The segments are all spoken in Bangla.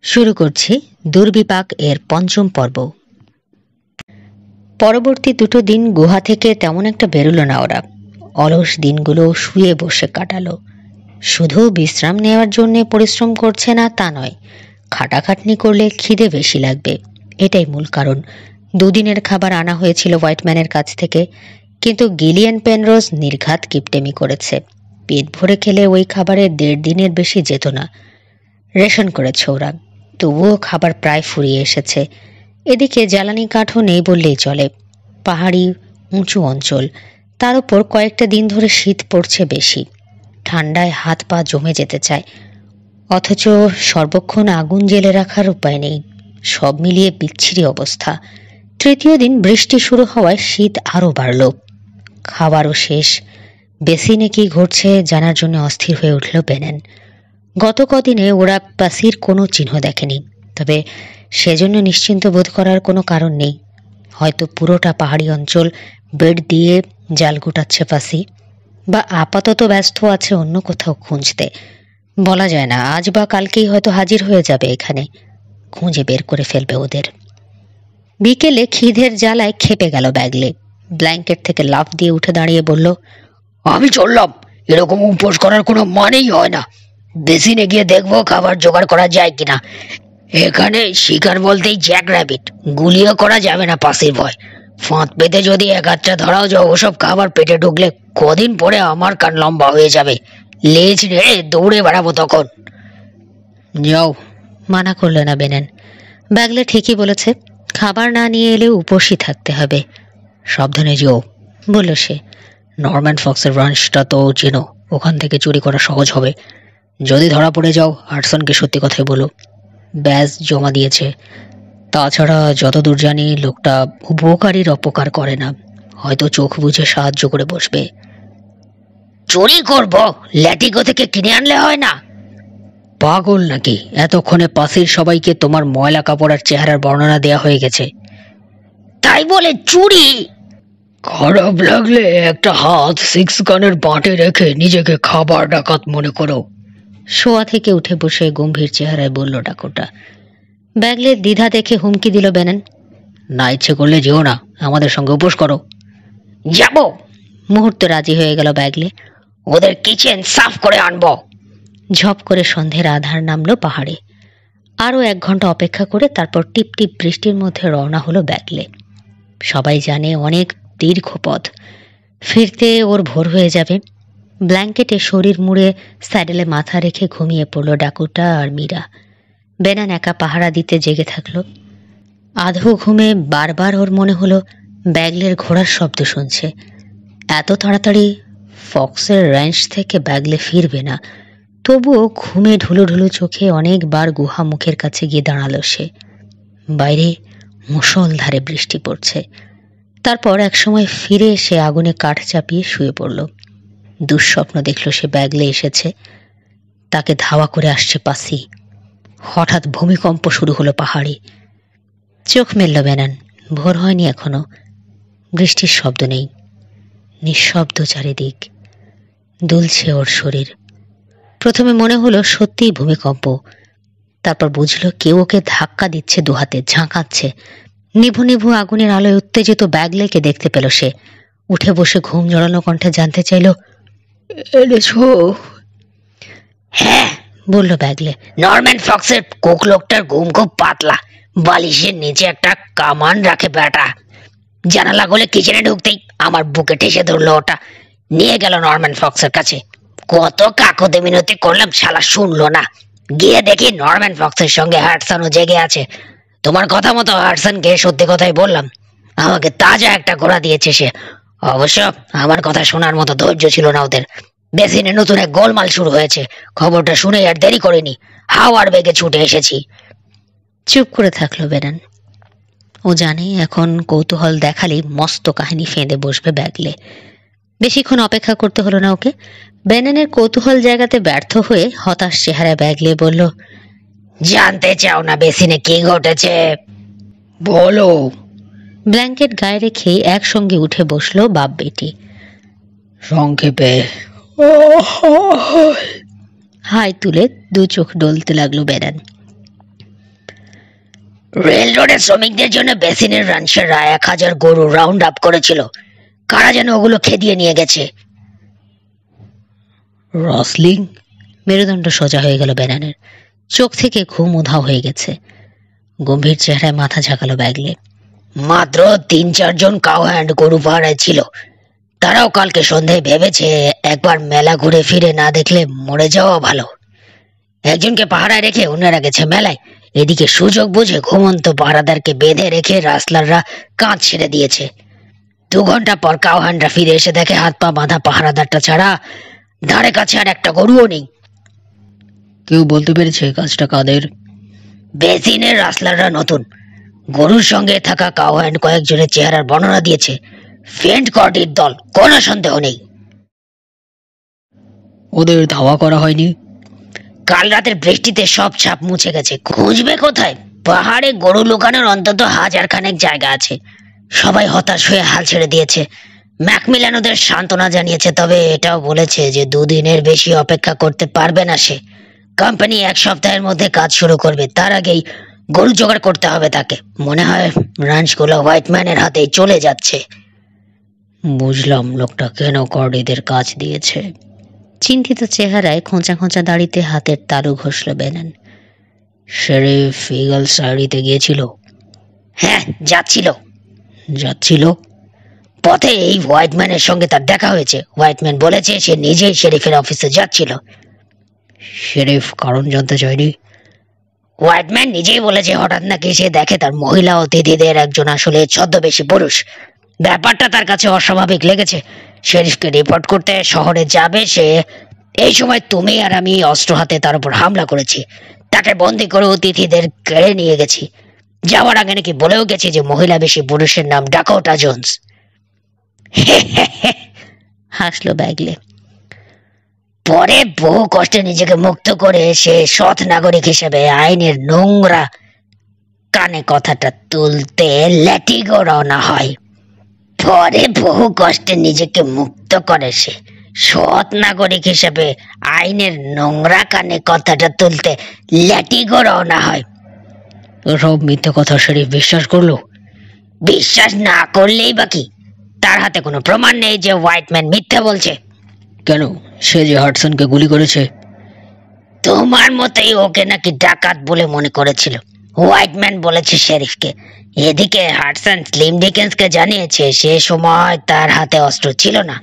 শুরু করছি দুর্বিপাক এর পঞ্চম পর্ব। পরবর্তী দুটো দিন গুহা থেকে তেমন একটা বেরোলো না ওরা। অলস দিনগুলো শুয়ে বসে কাটালো। শুধু বিশ্রাম নেওয়ার জন্য পরিশ্রম করছে না তা নয়, খাটাখাটনি করলে খিদে বেশি লাগবে, এটাই মূল কারণ। দুদিনের খাবার আনা হয়েছিল হোয়াইটম্যানের কাছ থেকে, কিন্তু গিলিয়ান পেনরোজ নির্ঘাত কিপটেমি করেছে। পেট ভরে খেলে ওই খাবারে 1.5 দিনের বেশি যেত না। রেশন করেছে ওরা, তবুও খাবার প্রায় ফুরিয়ে এসেছে। এদিকে জ্বালানি কাঠও নেই বললেই চলে। পাহাড়ি উঁচু অঞ্চল, তার উপর কয়েকটা দিন ধরে শীত পড়ছে বেশি। ঠান্ডায় হাত পা জমে যেতে চায়, অথচ সর্বক্ষণ আগুন জ্বেলে রাখার উপায় নেই। সব মিলিয়ে বিচ্ছিরি অবস্থা। তৃতীয় দিন বৃষ্টি শুরু হওয়ায় শীত আরও বাড়ল। খাবারও শেষ। বেসিনে কি ঘটছে জানার জন্য অস্থির হয়ে উঠল বেনেন। গত কদিনে ওরা পাসির কোনো চিহ্ন দেখেনি, তবে সেজন্য নিশ্চিন্ত বোধ করার কোনো কারণ নেই। হয়তো পুরোটা পাহাড়ি অঞ্চল বেড দিয়ে জাল গুটাচ্ছে পাসি, বা আপাতত ব্যস্ত আছে অন্য কোথাও খুঁজতে। বলা যায় না, আজ বা কালকেই হয়তো হাজির হয়ে যাবে এখানে, খুঁজে বের করে ফেলবে ওদের। বিকেলে খিদের জ্বালায় খেপে গেল ব্যাগলে। ব্ল্যাঙ্কেট থেকে লাফ দিয়ে উঠে দাঁড়িয়ে বলল, আমি চললাম। এরকম উপোস করার কোনো মানেই হয় না। বেসিনে গিয়ে দেখবো খাবার জোগাড় করা যায় কিনা। এখানে শিকার বলতেই জ্যাক র্যাবিট, গুলিও করা যাবে না পাসির ভয়। ফাঁদ পেতে যদি এক আধটা ধরাও যাও, ওসব খাবার পেটে ঢুকলে কদিন পরে আমার কান লম্বা হয়ে যাবে। লেজ নেড়ে দৌড়ে বেড়াবো তখন। যাও, মানা করলে না বেনেন। ব্যাগলে ঠিকই বলেছে, খাবার না নিয়ে এলেও উপোসই থাকতে হবে। সাবধানে যেও, বলল সে। নরম্যান ফক্সের রাঞ্চটা তো চেনো, ওখান থেকে চুরি করা সহজ হবে। যদি ধরা পড়ে যাও, হাডসনকে সত্যি কথাই বলো, ব্যাজ জমা দিয়েছে। তাছাড়া যতদূর জানি লোকটা উপকারীর অপকার করে না, হয়তো চোখ বুঝে সাহায্য করে বসবে। চুরি করব? ল্যাটিগো থেকে কিনে আনলে হয় না? পাগল নাকি? এতক্ষণে পাশের সবাইকে তোমার ময়লা কাপড় আর চেহারার বর্ণনা দেয়া হয়ে গেছে। তাই বলে চুরি? খারাপ লাগলে একটা হাত 6 গানের বাঁটে রেখে নিজেকে খাবার ডাকাত মনে করো। শোয়া থেকে উঠে বসে গম্ভীর চেহারায় বলল ডাকোটা। ব্যাগলে দ্বিধা দেখে হুমকি দিল বেনেন, না ইচ্ছে করলে যেও না, আমাদের সঙ্গে উপোস করো। যাব। মুহূর্তে রাজি হয়ে গেল ব্যাগলে। ওদের কিচেন সাফ করে আনবো। ঝপ করে সন্ধ্যের আধার নামলো পাহাড়ে। আরও 1 ঘন্টা অপেক্ষা করে তারপর টিপ টিপ বৃষ্টির মধ্যে রওনা হলো ব্যাগলে। সবাই জানে অনেক দীর্ঘ পথ, ফিরতে ওর ভোর হয়ে যাবে। ব্ল্যাঙ্কেটে শরীর মুড়ে স্যাডেলে মাথা রেখে ঘুমিয়ে পড়ল ডাকুটা আর মীরা। বেনান একা পাহারা দিতে জেগে থাকলো। আধো ঘুমে বারবার ওর মনে হলো ব্যাগলের ঘোড়ার শব্দ শুনছে। এত তাড়াতাড়ি ফক্সের র্যাঞ্চ থেকে ব্যাগলে ফিরবে না। তবুও ঘুমে ঢুলো ঢুলো চোখে অনেকবার গুহা মুখের কাছে গিয়ে দাঁড়ালো সে। বাইরে মুষলধারে বৃষ্টি পড়ছে। তারপর একসময় ফিরে এসে আগুনে কাঠ চাপিয়ে শুয়ে পড়ল। দুঃস্বপ্ন দেখল সে ব্যাগলে এসেছে, তাকে ধাওয়া করে আসছে পাসি। হঠাৎ ভূমিকম্প শুরু হলো পাহাড়ে। চোখ মেলল বেনান। ভোর হয়নি এখনো। বৃষ্টির শব্দ নেই, নিঃশব্দ চারিদিক। দুলছে ওর শরীর। প্রথমে মনে হলো সত্যিই ভূমিকম্প, তারপর বুঝলো কেউ ওকে ধাক্কা দিচ্ছে, দুহাতে ঝাঁকাচ্ছে। নিভু নিভু আগুনের আলোয় উত্তেজিত ব্যাগলেকে দেখতে পেল সে। উঠে বসে ঘুম জড়ানো কণ্ঠে জানতে চাইল, এনেছো? হ্যাঁ, বলল ব্যাগলে। নরম্যান ফক্সের কুক লোকটার ঘুম খুব পাতলা, বালিশের নিচে একটা কামান রাখে বেটা। জানালা গলে কিচেনে ঢুকতেই আমার বুকে ঠেসে ধরলো ওটা। নিয়ে গেল নরম্যান ফক্সের কাছে। কত কাকুতি মিনতি করলাম, শালা শুনলো না। গিয়ে দেখি নরম্যান ফক্সের সঙ্গে হাডসনও জেগে আছে। তোমার কথা মতো হাডসনকে সত্যি কথাই বললাম। আমাকে তাজা একটা ঘোড়া দিয়েছে সে। অবশ্য আমার কথা শোনার মতো ধৈর্য ছিল না ওদের। বেসিনে নতুন এক গোলমাল শুরু হয়েছে। খবরটা শুনে আর দেরি করিনি, হাওয়ার বেগে ছুটে এসেছি। চুপ করে থাকলো বেনান। ও জানে এখন কৌতূহল দেখালেই মস্ত কাহিনী ফেঁদে বসবে ব্যাগলে। বেশিক্ষণ অপেক্ষা করতে হলো না ওকে। বেনানের কৌতূহল জায়গাতে ব্যর্থ হয়ে হতাশ চেহারা ব্যাগলে বলল, জানতে চাও না বেসিনে কি ঘটেছে? বলো। ব্ল্যাঙ্কেট গায়ে রেখে একসঙ্গে উঠে বসলো বাপ বেটি। সংক্ষেপে। হাই তুলে 2 চোখ ডলতে লাগলো বেনান। রেল রোডের শ্রমিকদের জন্য বেসিনের রানসাররা 1000 গরু রাউন্ড আপ করেছিল। কারা যেন ওগুলো খেদিয়ে নিয়ে গেছে। রসলিং? মেরুদণ্ড সোজা হয়ে গেল বেনানের। চোখ থেকে ঘুম উধাও হয়ে গেছে। গম্ভীর চেহারায় মাথা ঝাঁকালো ব্যাগলে। মাত্র 3-4 জন কাউ হ্যান্ড গরু পাহারায় ছিল। তারাও কালকে সন্ধ্যায় ভেবেছে একবার মেলা ঘুরে ফিরে না দেখলে মরে যাওয়া ভালো। একজনকে পাহারায় রেখে অন্যরা গেছে মেলায়। এদিকে সুযোগ বুঝে ঘুমন্ত পাহারাদারকে বেঁধে রেখে রাসলাররা কাঁধ ছেড়ে দিয়েছে। 2 ঘন্টা পর কাউ হ্যান্ডরা ফিরে এসে দেখে হাত পা বাঁধা পাহারাদারটা ছাড়া ধারে কাছে আর একটা গরুও নেই। কেউ বলতে পেরেছে কাজটা কাদের? বেসিনের রাসলাররা নতুন। গরুর সঙ্গে থাকা কাউ হ্যান্ড কয়েকজনের চেহারার বর্ণনা দিয়েছে। ফেন্ট কর্ডির দল, কোনো সন্দেহ নেই। ওদের ধাওয়া করা হয়নি? কাল রাতের বৃষ্টিতে সব ছাপ মুছে গেছে। খুঁজবে কোথায়? পাহাড়ে গরু লুকানোর অন্তত 1000 খানেক জায়গা আছে। সবাই হতাশ হয়ে হাল ছেড়ে দিয়েছে। ম্যাকমিলান ওদের সান্ত্বনা জানিয়েছে, তবে এটাও বলেছে যে 2 দিনের বেশি অপেক্ষা করতে পারবে না সে। কোম্পানি 1 সপ্তাহের মধ্যে কাজ শুরু করবে। তার আগেই গরু জোগাড় করতে হবে তাকে। মনে হয় রাঞ্চগুলো হোয়াইটম্যানের হাতেই চলে যাচ্ছে। বুঝলাম লোকটা কেন কর্ডিদের কাজ দিয়েছে। চিন্তিত চেহারায় খোঁচা খোঁচা দাড়িতে হাতের তালু ঘষল বেনান। শেরিফ ইগল সাইডিতে গিয়েছিল? হ্যাঁ, যাচ্ছিল। পথে এই হোয়াইটম্যানের সঙ্গে তার দেখা হয়েছে। হোয়াইটম্যান বলেছে সে নিজেই শেরিফের অফিসে যাচ্ছিল। শেরিফ কারণ জানতে চায়নি? হোয়াইটম্যান নিজেই বলেছে হঠাৎ নাকি সে দেখে তার মহিলা অতিথিদের একজন আসলে ছদ্মবেশী পুরুষ। ব্যাপারটা তার কাছে অস্বাভাবিক লেগেছে। শেরিফকে রিপোর্ট করতে শহরে যাবে সে। এই সময় তুমি আর আমি অস্ত্র হাতে তার উপর হামলা করেছি। তাকে বন্দি করে অতিথিদের কেড়ে নিয়ে গেছি। যাওয়ার আগে নাকি বলেও গেছি যে মহিলা বেশি পুরুষের নাম ডাকোটা জোন্স। হাসলো ব্যাগলে। পরে বহু কষ্টে নিজেকে মুক্ত করে সে সৎ নাগরিক হিসেবে আইনের নোংরা কানে কথাটা তুলতে ল্যাটিগো রওনা হয়। পরে বহু কষ্টে নিজেকে মুক্ত করে সে সৎ নাগরিক হিসেবে আইনের নোংরা কানে কথাটা তুলতে ল্যাটিগো রওনা হয়। সব মিথ্যে কথা শেরিফ বিশ্বাস করলো? বিশ্বাস না করলেই বাকি। তার হাতে কোনো প্রমাণ নেই যে হোয়াইটম্যান মিথ্যে বলছে। কেন? সে যে হাডসনকে গুলি করেছে। তোমার মতেই ওকে নাকি ডাকাত বলে মনে করেছিল। হোয়াইটম্যান বলেছে শেরিফকে। এদিকে হাডসন স্লিম ডিকেন্সকে জানিয়েছে সে সময় তার হাতে অস্ত্র ছিল না।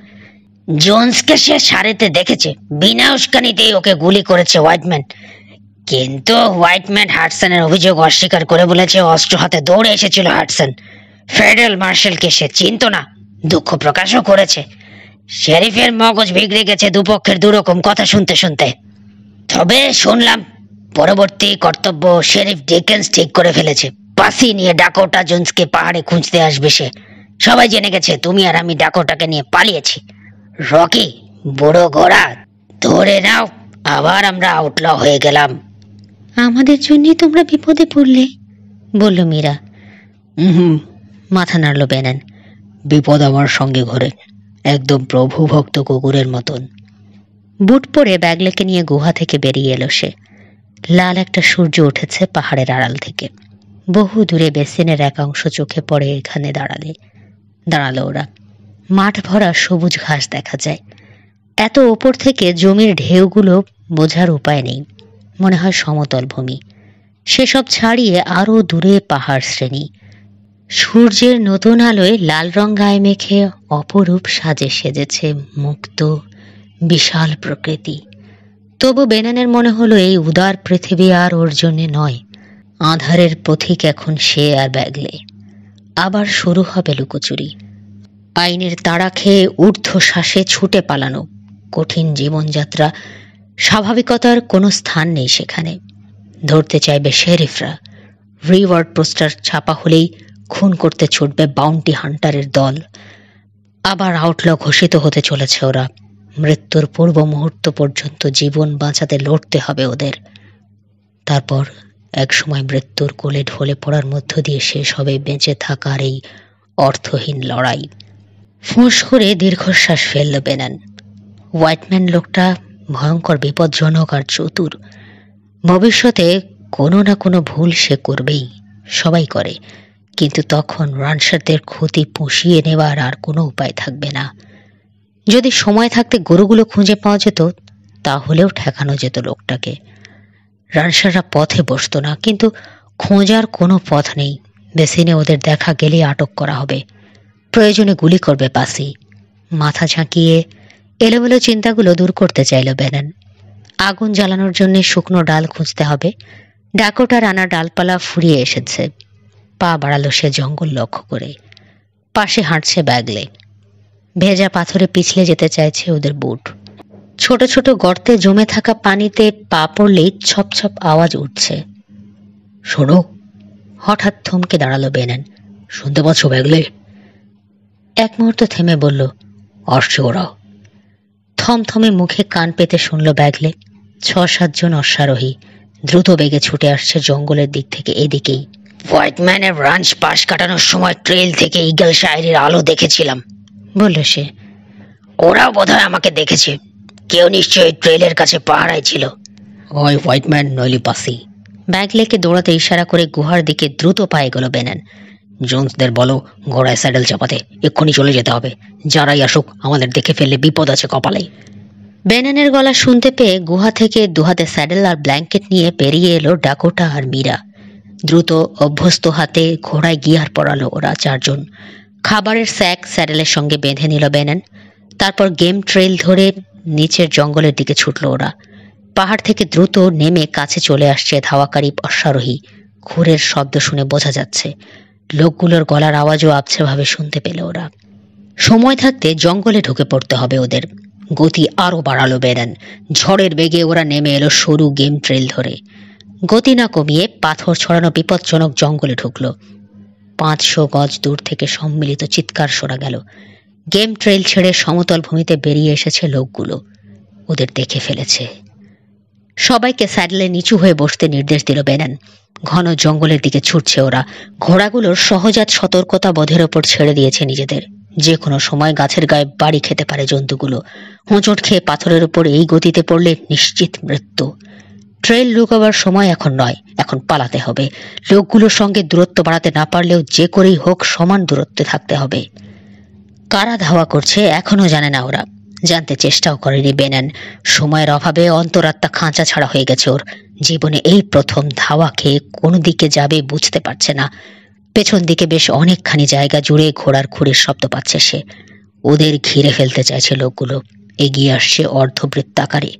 জোন্সকে সে সারিতে দেখেছে। বিনা উস্কানিতেই ওকে গুলি করেছে হোয়াইটম্যান। কিন্তু হোয়াইটম্যান হাডসনের অভিযোগ অস্বীকার করে বলেছে অস্ত্র হাতে দৌড়ে এসেছিল হাডসন। ফেডারেল মার্শালকে সে চিনত না, দুঃখ প্রকাশও করেছে। শেরিফের মগজ বিগড়ে গেছে দুপক্ষের দুরকম কথা শুনতে শুনতে। তবে শুনলাম পরবর্তী কর্তব্য শেরিফ ডিকেন্স ঠিক করে ফেলেছে। পাসি নিয়ে ডাকোটা জোন্সকে পাহাড়ে খুঁজতে আসবে সে। সবাই জেনে গেছে তুমি আর আমি ডাকোটাকে নিয়ে পালিয়েছি। রকি, বুড়ো ঘোড়া, ধরে নাও, আবার আমরা আউটল হয়ে গেলাম। আমাদের জন্যই তোমরা বিপদে পড়লে, বলল মীরা। মাথা নাড়ল বেনান। বিপদ আমার সঙ্গে ঘোরে, একদম প্রভু ভক্ত কুকুরের মতন। বুট পরে ব্যাগলেকে নিয়ে গুহা থেকে বেরিয়ে এলো সে। লাল একটা সূর্য উঠেছে পাহাড়ের আড়াল থেকে। বহু দূরে বেসিনের এক অংশ চোখে পড়ে। এখানে দাঁড়ালো ওরা। মাঠ ভরা সবুজ ঘাস দেখা যায়। এত ওপর থেকে জমির ঢেউগুলো বোঝার উপায় নেই। মনে হয় সমতল ভূমি। সেসব ছাড়িয়ে আরো দূরে পাহাড় শ্রেণী। সূর্যের নতুন আলোয় লাল রং গায়ে মেখে অপরূপ সাজে সেজেছে মুক্ত বিশাল প্রকৃতি। তবু বেনানের মনে হলো এই উদার পৃথিবী আর ওর জন্যে নয়। আঁধারের পথিক এখন সে আর ব্যাগলে। আবার শুরু হবে লুকোচুরি। আইনের তাড়া খেয়ে ঊর্ধ্বশ্বাসে ছুটে পালানো কঠিন জীবনযাত্রা। স্বাভাবিকতার কোনো স্থান নেই সেখানে। ধরতে চাইবে শেরিফরা। রিওয়ার্ড পোস্টার ছাপা হলেই খুন করতে ছুটবে বাউন্টি হান্টারের দল। আবার আউটল ঘোষিত হতে চলেছে ওরা। মৃত্যুর পূর্ব মুহূর্ত পর্যন্ত জীবন বাঁচাতে লড়তে হবে ওদের। তারপর একসময় মৃত্যুর কোলে ঢলে পড়ার মধ্য দিয়ে শেষ হবে বেঁচে থাকার এই অর্থহীন লড়াই। ফুঁস করে দীর্ঘশ্বাস ফেলল বেনান। হোয়াইটম্যান লোকটা ভয়ঙ্কর বিপজ্জনক আর চতুর। ভবিষ্যতে কোনো না কোনো ভুল সে করবেই। সবাই করে, কিন্তু তখন রানসারদের ক্ষতি পুষিয়ে নেওয়ার আর কোনো উপায় থাকবে না। যদি সময় থাকতে গরুগুলো খুঁজে পাওয়া যেত তাহলেও ঠেকানো যেত লোকটাকে। রানসাররা পথে বসতো না, কিন্তু খোঁজার কোনো পথ নেই। বেসিনে ওদের দেখা গেলেই আটক করা হবে, প্রয়োজনে গুলি করবে পাসি। মাথা ঝাঁকিয়ে এলোমেলো চিন্তাগুলো দূর করতে চাইল ব্যানন। আগুন জ্বালানোর জন্য শুকনো ডাল খুঁজতে হবে। ডাকোটার আনা ডালপালা ফুরিয়ে এসেছে। পা বাড়ালো সে জঙ্গল লক্ষ্য করে। পাশে হাঁটছে ব্যাগলে। ভেজা পাথরে পিছলে যেতে চাইছে ওদের বুট। ছোট ছোট গর্তে জমে থাকা পানিতে পা পড়লেই ছপ ছপ আওয়াজ উঠছে। শোনো, হঠাৎ থমকে দাঁড়ালো ব্যানন। শুনতে পাচ্ছ ব্যাগলে? এক মুহূর্ত থেমে বলল, আসছে ওরা। থমথমে মুখে কান পেতে শুনল ব্যাগলে। 6-7 জন অশ্বারোহী দ্রুত বেগে ছুটে আসছে জঙ্গলের দিক থেকে এদিকেই। হোয়াইটম্যানের রাঞ্চ পাশ কাটানোর সময় ট্রেল থেকে ইগল শায়েরির আলো দেখেছিলাম, বলল সে। ওরাও বোধহয় আমাকে দেখেছে। কেউ নিশ্চয়ই ট্রেলের কাছে পাহারায় ছিল। ওই হোয়াইটম্যান নইলে পাসি। ব্যাগলেকে দৌড়াতে ইশারা করে গুহার দিকে দ্রুত পায়ে গেল ব্যানন। জোন্সদের বলো ঘোড়ায় স্যাডেল চাপাতে, এক্ষুনি চলে যেতে হবে। যারাই আসুক আমাদের দেখে ফেললে বিপদ আছে কপালে। ব্যাননের গলা শুনতে পেয়ে গুহা থেকে দুহাতে স্যাডেল আর ব্ল্যাঙ্কেট নিয়ে পেরিয়ে এলো ডাকোটা আর মীরা। দ্রুত অভ্যস্ত হাতে ঘোড়ায় গিয়ার পরালো ওরা 4 জন। খাবারের স্যাক স্যাডেলের সঙ্গে বেঁধে নিল ব্যানন। তারপর গেম ট্রেল ধরে নিচের জঙ্গলের দিকে ছুটল ওরা। পাহাড় থেকে দ্রুত নেমে কাছে চলে আসছে ধাওয়াকারী অশ্বারোহী। খুরের শব্দ শুনে বোঝা যাচ্ছে। লোকগুলোর গলার আওয়াজও আবছেভাবে শুনতে পেল ওরা। সময় থাকতে জঙ্গলে ঢুকে পড়তে হবে ওদের। গতি আরো বাড়ালো ব্যানন। ঝড়ের বেগে ওরা নেমে এলো সরু গেম ট্রেল ধরে। গতি না কমিয়ে পাথর ছড়ানো বিপজ্জনক জঙ্গলে ঢুকল। 500 গজ দূর থেকে সম্মিলিত চিৎকার শোনা গেল। গেম ট্রেল ছেড়ে সমতল ভূমিতে বেরিয়ে এসেছে লোকগুলো। ওদের দেখে ফেলেছে। সবাইকে স্যাডেলে নিচু হয়ে বসতে নির্দেশ দিল ব্যানন। ঘন জঙ্গলের দিকে ছুটছে ওরা। ঘোড়াগুলোর সহজাত সতর্কতা বোধের ওপর ছেড়ে দিয়েছে নিজেদের। যে কোনো সময় গাছের গায়ে বাড়ি খেতে পারে জন্তুগুলো। হোঁচট খেয়ে পাথরের উপর এই গতিতে পড়লে নিশ্চিত মৃত্যু। ট্রেল লুকাবার সময় এখন নয়, এখন পালাতে হবে। লোকগুলোর সঙ্গে দূরত্ব বাড়াতে না পারলেও যে করেই হোক সমান দূরত্বে থাকতে হবে। কারা ধাওয়া করছে এখনো জানে না ওরা, জানতে চেষ্টাও করেনি ব্যানন। সময়ের অভাবে অন্তরাত্মা খাঁচা ছাড়া হয়ে গেছে ওর। জীবনে এই প্রথম ধাওয়া খেয়ে কোন দিকে যাবে বুঝতে পারছে না। পেছন দিকে বেশ অনেকখানি জায়গা জুড়ে ঘোড়ার খুরের শব্দ পাচ্ছে সে। ওদের ঘিরে ফেলতে চাইছে লোকগুলো। এগিয়ে আসছে অর্ধবৃত্তাকারে।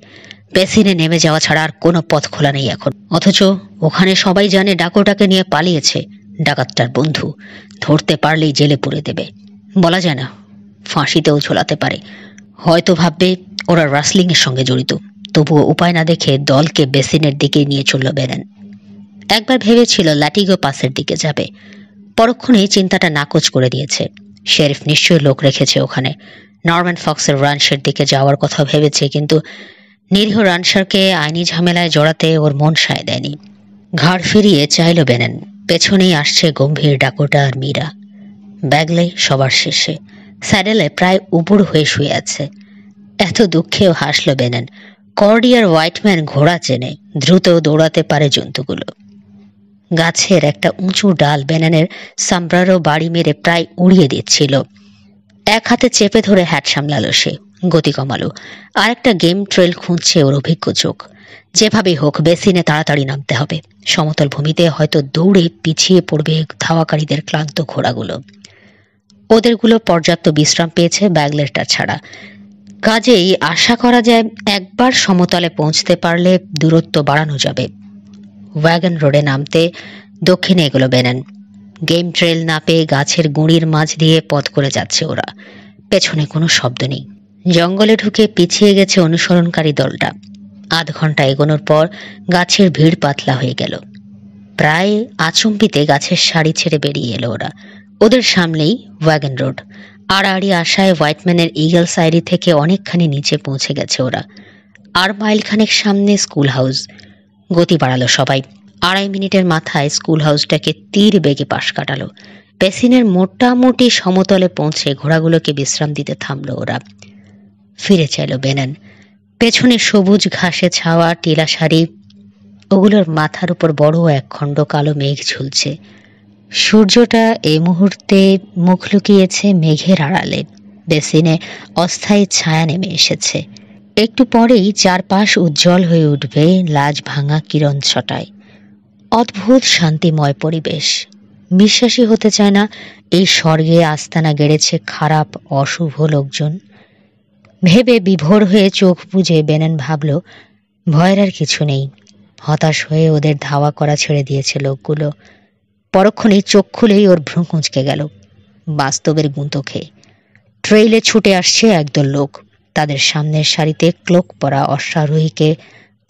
বেসিনে নেমে যাওয়া ছাড়া আর কোনো পথ খোলা নেই এখন। অথচ ওখানে সবাই জানে ডাকোটাকে নিয়ে পালিয়েছে। ডাকাতটার বন্ধু, ধরতে পারলেই জেলে পুরে দেবে। বলা যায় না, ফাঁসিতেও ঝোলাতে পারে। হয়তো ভাববে ওরা রাসলিং এর সঙ্গে জড়িত। তবুও উপায় না দেখে দলকে বেসিনের দিকে নিয়ে চলল ব্যানন। একবার ভেবেছিল ল্যাটিগো পাসের দিকে যাবে, পরক্ষণেই চিন্তাটা নাকচ করে দিয়েছে। শেরিফ নিশ্চয়ই লোক রেখেছে ওখানে। নরম্যান ফক্সের রানসার দিকে যাওয়ার কথা ভেবেছে, কিন্তু নিরীহ রানসারকে আইনি ঝামেলায় জড়াতে ওর মন সায় দেয়নি। ঘাড় ফিরিয়ে চাইল ব্যানন। পেছনেই আসছে গম্ভীর ডাকোটা আর মীরা। ব্যাগলে সবার শেষে, স্যাডেলে প্রায় উপুড় হয়ে শুয়ে আছে। এত দুঃখেও হাসল ব্যানন। কর্ডি আর হোয়াইটম্যান ঘোড়া চেনে, দ্রুত দৌড়াতে পারে জন্তুগুলো। গাছের একটা উঁচু ডাল ব্যাননের সামব্রারো বাড়ি মেরে প্রায় উড়িয়ে দিচ্ছিল। এক হাতে চেপে ধরে হ্যাট সামলালো সে। গতি কমালো। আর একটা গেম ট্রেল খুঁজছে ওর অভিজ্ঞ চোখ। যেভাবে হোক বেসিনে তাড়াতাড়ি নামতে হবে। সমতল ভূমিতে হয়তো দৌড়ে পিছিয়ে পড়বে ধাওয়াকারীদের ক্লান্ত ঘোড়াগুলো। ওদেরগুলো পর্যাপ্ত বিশ্রাম পেয়েছে ব্যাগলেরটা ছাড়া। কাজেই আশা করা যায় একবার সমতলে পৌঁছতে পারলে দূরত্ব বাড়ানো যাবে। ওয়াগন রোডে নামতে দক্ষিণে এগোলো ব্যানন। গেম ট্রেল না পেয়ে গাছের গুঁড়ির মাঝ দিয়ে পথ করে যাচ্ছে ওরা। পেছনে কোনো শব্দ নেই। জঙ্গলে ঢুকে পিছিয়ে গেছে অনুসরণকারী দলটা। আধ ঘন্টা এগোনোর পর গাছের ভিড় পাতলা হয়ে গেল। প্রায় আচম্বিতে গাছের সারি ছেড়ে বেরিয়ে এলো ওরা। ওদের সামনেই ওয়াগন রোড। আড়াআড়ি আশায় হোয়াইটম্যানের ইগল সাইরি থেকে অনেকখানি নিচে পৌঁছে গেছে ওরা। আর মাইলখানেক সামনে স্কুল হাউস। গতি বাড়ালো সবাই। 2.5 মিনিটের মাথায় স্কুল হাউসটাকে তীর বেগে পাশ কাটালো। বেসিনের মোটামুটি সমতলে পৌঁছে ঘোড়াগুলোকে বিশ্রাম দিতে থামলো ওরা। ফিরে চাইল ব্যানন। পেছনে সবুজ ঘাসে ছাওয়া টিলা সারি, ওগুলোর মাথার উপর বড় একখণ্ড কালো মেঘ ঝুলছে। সূর্যটা এই মুহূর্তে মুখ লুকিয়েছে মেঘের আড়ালে। বেসিনে অস্থায়ী ছায়া নেমে এসেছে। একটু পরেই চারপাশ উজ্জ্বল হয়ে উঠবে লাজ ভাঙা কিরণ ছটায়। অদ্ভুত শান্তিময় পরিবেশ। বিশ্বাসই হতে চায় না এই স্বর্গে আস্তানা গেড়েছে খারাপ অশুভ লোকজন। ভেবে বিভোর হয়ে চোখ বুজে বেনেন ভাবল, ভয়ের আর কিছু নেই। হতাশ হয়ে ওদের ধাওয়া করা ছেড়ে দিয়েছে লোকগুলো। পরক্ষণেই চোখ খুলেই ওর ভ্রু কুঁচকে গেল। বাস্তবের গুঁতো খেয়ে ট্রেইলে ছুটে আসছে একদল লোক। তাদের সামনের সারিতে ক্লোক পরা অশ্বারোহীকে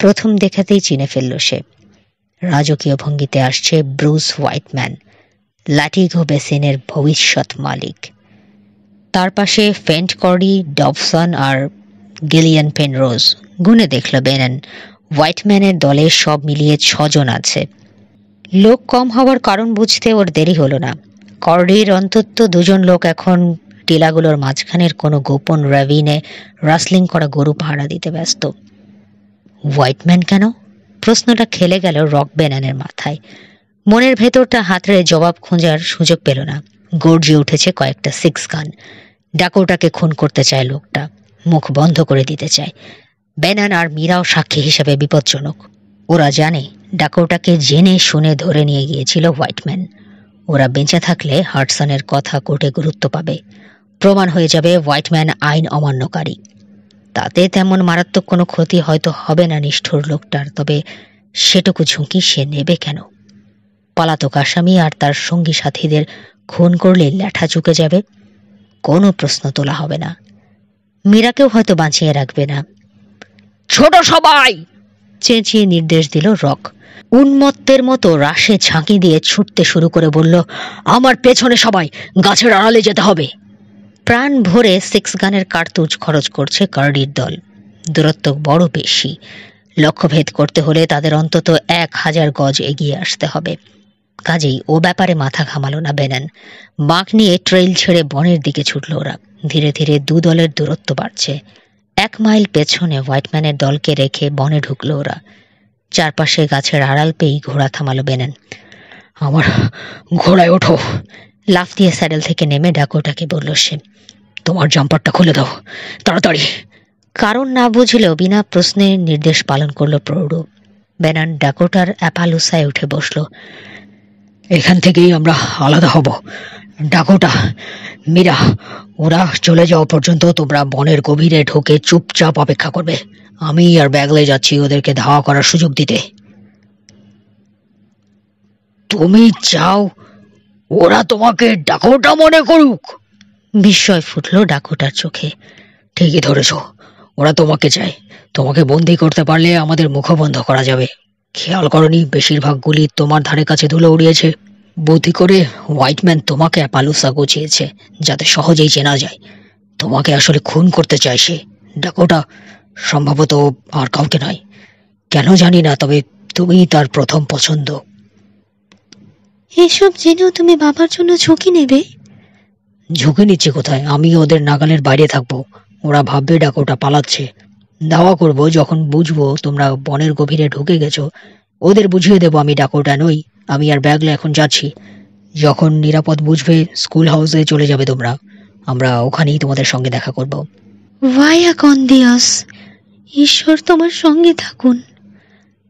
প্রথম দেখাতেই চিনে ফেলল সে। রাজকীয় ভঙ্গিতে আসছে ব্রুস হোয়াইটম্যান, লাটিগো বেসিনের ভবিষ্যৎ মালিক। তার পাশে ফেন্ট কর্ডি, ডবসন আর গিলিয়ান পেনরোজ। গুনে দেখল বেনেন, হোয়াইটম্যানের দলে সব মিলিয়ে 6 জন আছে। লোক কম হওয়ার কারণ বুঝতে ওর দেরি হলো না। কর্ডির অন্তত 2 জন লোক এখন টিলাগুলোর মাঝখানের কোনো গোপন র্যাভিনে রাসলিং করা গরু পাহারা দিতে ব্যস্ত। হোয়াইটম্যান কেন? প্রশ্নটা খেলে গেল রক বেনেনের মাথায়। মনের ভেতরটা হাতড়ে জবাব খোঁজার সুযোগ পেল না। গর্জে উঠেছে কয়েকটা 6 গান। ডাকোটাকে খুন করতে চায় লোকটা, মুখ বন্ধ করে দিতে চায়। বেনান আর মীরাও সাক্ষী হিসেবে বিপজ্জনক। ওরা জানে ডাকোটাকে জেনে শুনে ধরে নিয়ে গিয়েছিল হোয়াইটম্যান। ওরা বেঁচে থাকলে হাডসনের কথা কোর্টে গুরুত্ব পাবে। প্রমাণ হয়ে যাবে হোয়াইটম্যান আইন অমান্যকারী। তাতে তেমন মারাত্মক কোনো ক্ষতি হয়তো হবে না নিষ্ঠুর লোকটার, তবে সেটুকু ঝুঁকি সে নেবে কেন? পলাতক আসামি আর তার সঙ্গী সাথীদের খুন করলে ল্যাঠা চুকে যাবে, কোনো প্রশ্ন তোলা হবে না। মীরাকেও হয়তো বাঁচিয়ে রাখবে না। ছোট সবাই, চেঁচিয়ে নির্দেশ দিল রক। উন্মত্তের মতো রাশে ঝাঁকি দিয়ে ছুটতে শুরু করে বলল, আমার পেছনে সবাই, গাছের আড়ালে যেতে হবে। প্রাণ ভরে 6 গানের কার্তুজ খরচ করছে কার্ডির দল। দূরত্ব বড় বেশি। লক্ষ্যভেদ করতে হলে তাদের অন্তত 1000 গজ এগিয়ে আসতে হবে। কাজেই ও ব্যাপারে মাথা ঘামালো না বেনেন। বাঁক নিয়ে ট্রেইল ছেড়ে বনের দিকে ছুটল ওরা। ধীরে ধীরে 2 দলের দূরত্ব বাড়ছে। 1 মাইল পেছনে হোয়াইটম্যানের দলকে রেখে বনে ঢুকলো ওরা। চারপাশে গাছের আড়াল পেয়েই ঘোড়া থামালো বেনেন। আমার ঘোড়ায় ওঠো। লাফ দিয়ে স্যাডেল থেকে নেমে ডাকোটাকে বলল সে, তোমার জাম্পারটা খুলে দাও তাড়াতাড়ি। কারণ না বুঝলেও বিনা প্রশ্নে নির্দেশ পালন করলো প্রৌঢ়। বেনান ডাকোটার অ্যাপালুসায় উঠে বসল। এখান থেকেই আমরা আলাদা হব। ডাকোটা, মীরা, ওরা চলে যাওয়া পর্যন্ত তোমরা বনের গভীরে ঢুকে চুপচাপ অপেক্ষা করবে। আমি আর ব্যাগলে যাচ্ছি ওদেরকে ধাওয়া করার সুযোগ দিতে। তুমি চাও ওরা তোমাকে ডাকোটা মনে করুক? বিস্ময় ফুটল ডাকোটার চোখে। ঠিকই ধরেছ, ওরা তোমাকে চায়। তোমাকে বন্দি করতে পারলে আমাদের মুখ বন্ধ করা যাবে। খেয়াল করনি বেশিরভাগ গুলি তোমার ধারে কাছে ধুলো উড়িয়েছে? বুদ্ধি করে হোয়াইটম্যান তোমাকে অ্যাপালুসা গুছিয়েছে যাতে সহজেই চেনা যায়। তোমাকে আসলে খুন করতে চায় সে, ডাকোটা, সম্ভবত আর কাউকে নয়। কেন জানি না, তবে তুমি তার প্রথম পছন্দ। এসব জেনেও তুমি বাবার জন্য ঝুঁকি নেবে? ঝুঁকি নিচ্ছে কোথায়? আমি ওদের নাগালের বাইরে থাকবো। ওরা ভাববে ডাকোটা পালাচ্ছে। দাওয়া করবো যখন বুঝবো তোমরা বনের গভীরে ঢুকে গেছো, ওদের বুঝিয়ে দেবো আমি ডাকোটা নই। আমি আর ব্যাগলে এখন যাচ্ছি। যখন নিরাপদ বুঝবে স্কুল হাউসে চলে যাবে তোমরা। আমরা ওখানেই তোমাদের সঙ্গে দেখা করব। ভাইয়া কন্দিয়াস, ঈশ্বর তোমার সঙ্গে থাকুন।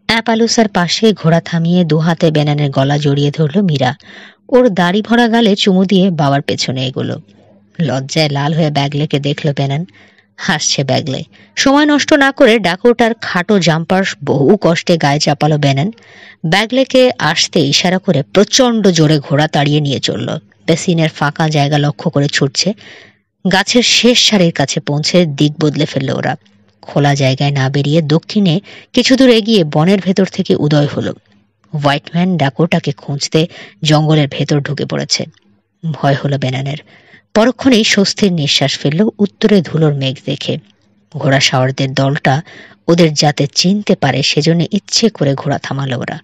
অ্যাপালুসার পাশে ঘোড়া থামিয়ে 2 হাতে বেনানের গলা জড়িয়ে ধরল মীরা। ওর দাড়ি ভরা গালে চুমু দিয়ে বাবার পেছনে এগোলো। লজ্জায় লাল হয়ে ব্যাগলেকে দেখল বেনান। হাসছে ব্যাগলে। সময় নষ্ট না করে ডাকোটার খাটো জাম্পার বহু কষ্টে গায়ে চাপালো বেনান। ব্যাগলেকে আসতে ইশারা করে প্রচন্ড জোরে ঘোড়া তাড়িয়ে নিয়ে চলল। বেসিনের ফাঁকা জায়গা লক্ষ্য করে ছুটছে। গাছের শেষ সারির কাছে পৌঁছে দিক বদলে ফেলল ওরা। খোলা জায়গায় না বেরিয়ে দক্ষিণে কিছু দূর এগিয়ে বনের ভেতর থেকে উদয় হলো। হোয়াইটম্যান ডাকোটাকে খুঁজতে জঙ্গলের ভেতর ঢুকে পড়েছে। ভয় হলো বেনানের। পরক্ষণেই স্বস্তির নিঃশ্বাস ফেলল উত্তরে ধুলোর মেঘ দেখে। ঘোড়া সাওয়ারদের দলটা ওদের যাতে চিনতে পারে সেজন্য ইচ্ছে করে ঘোড়া থামালো ওরা।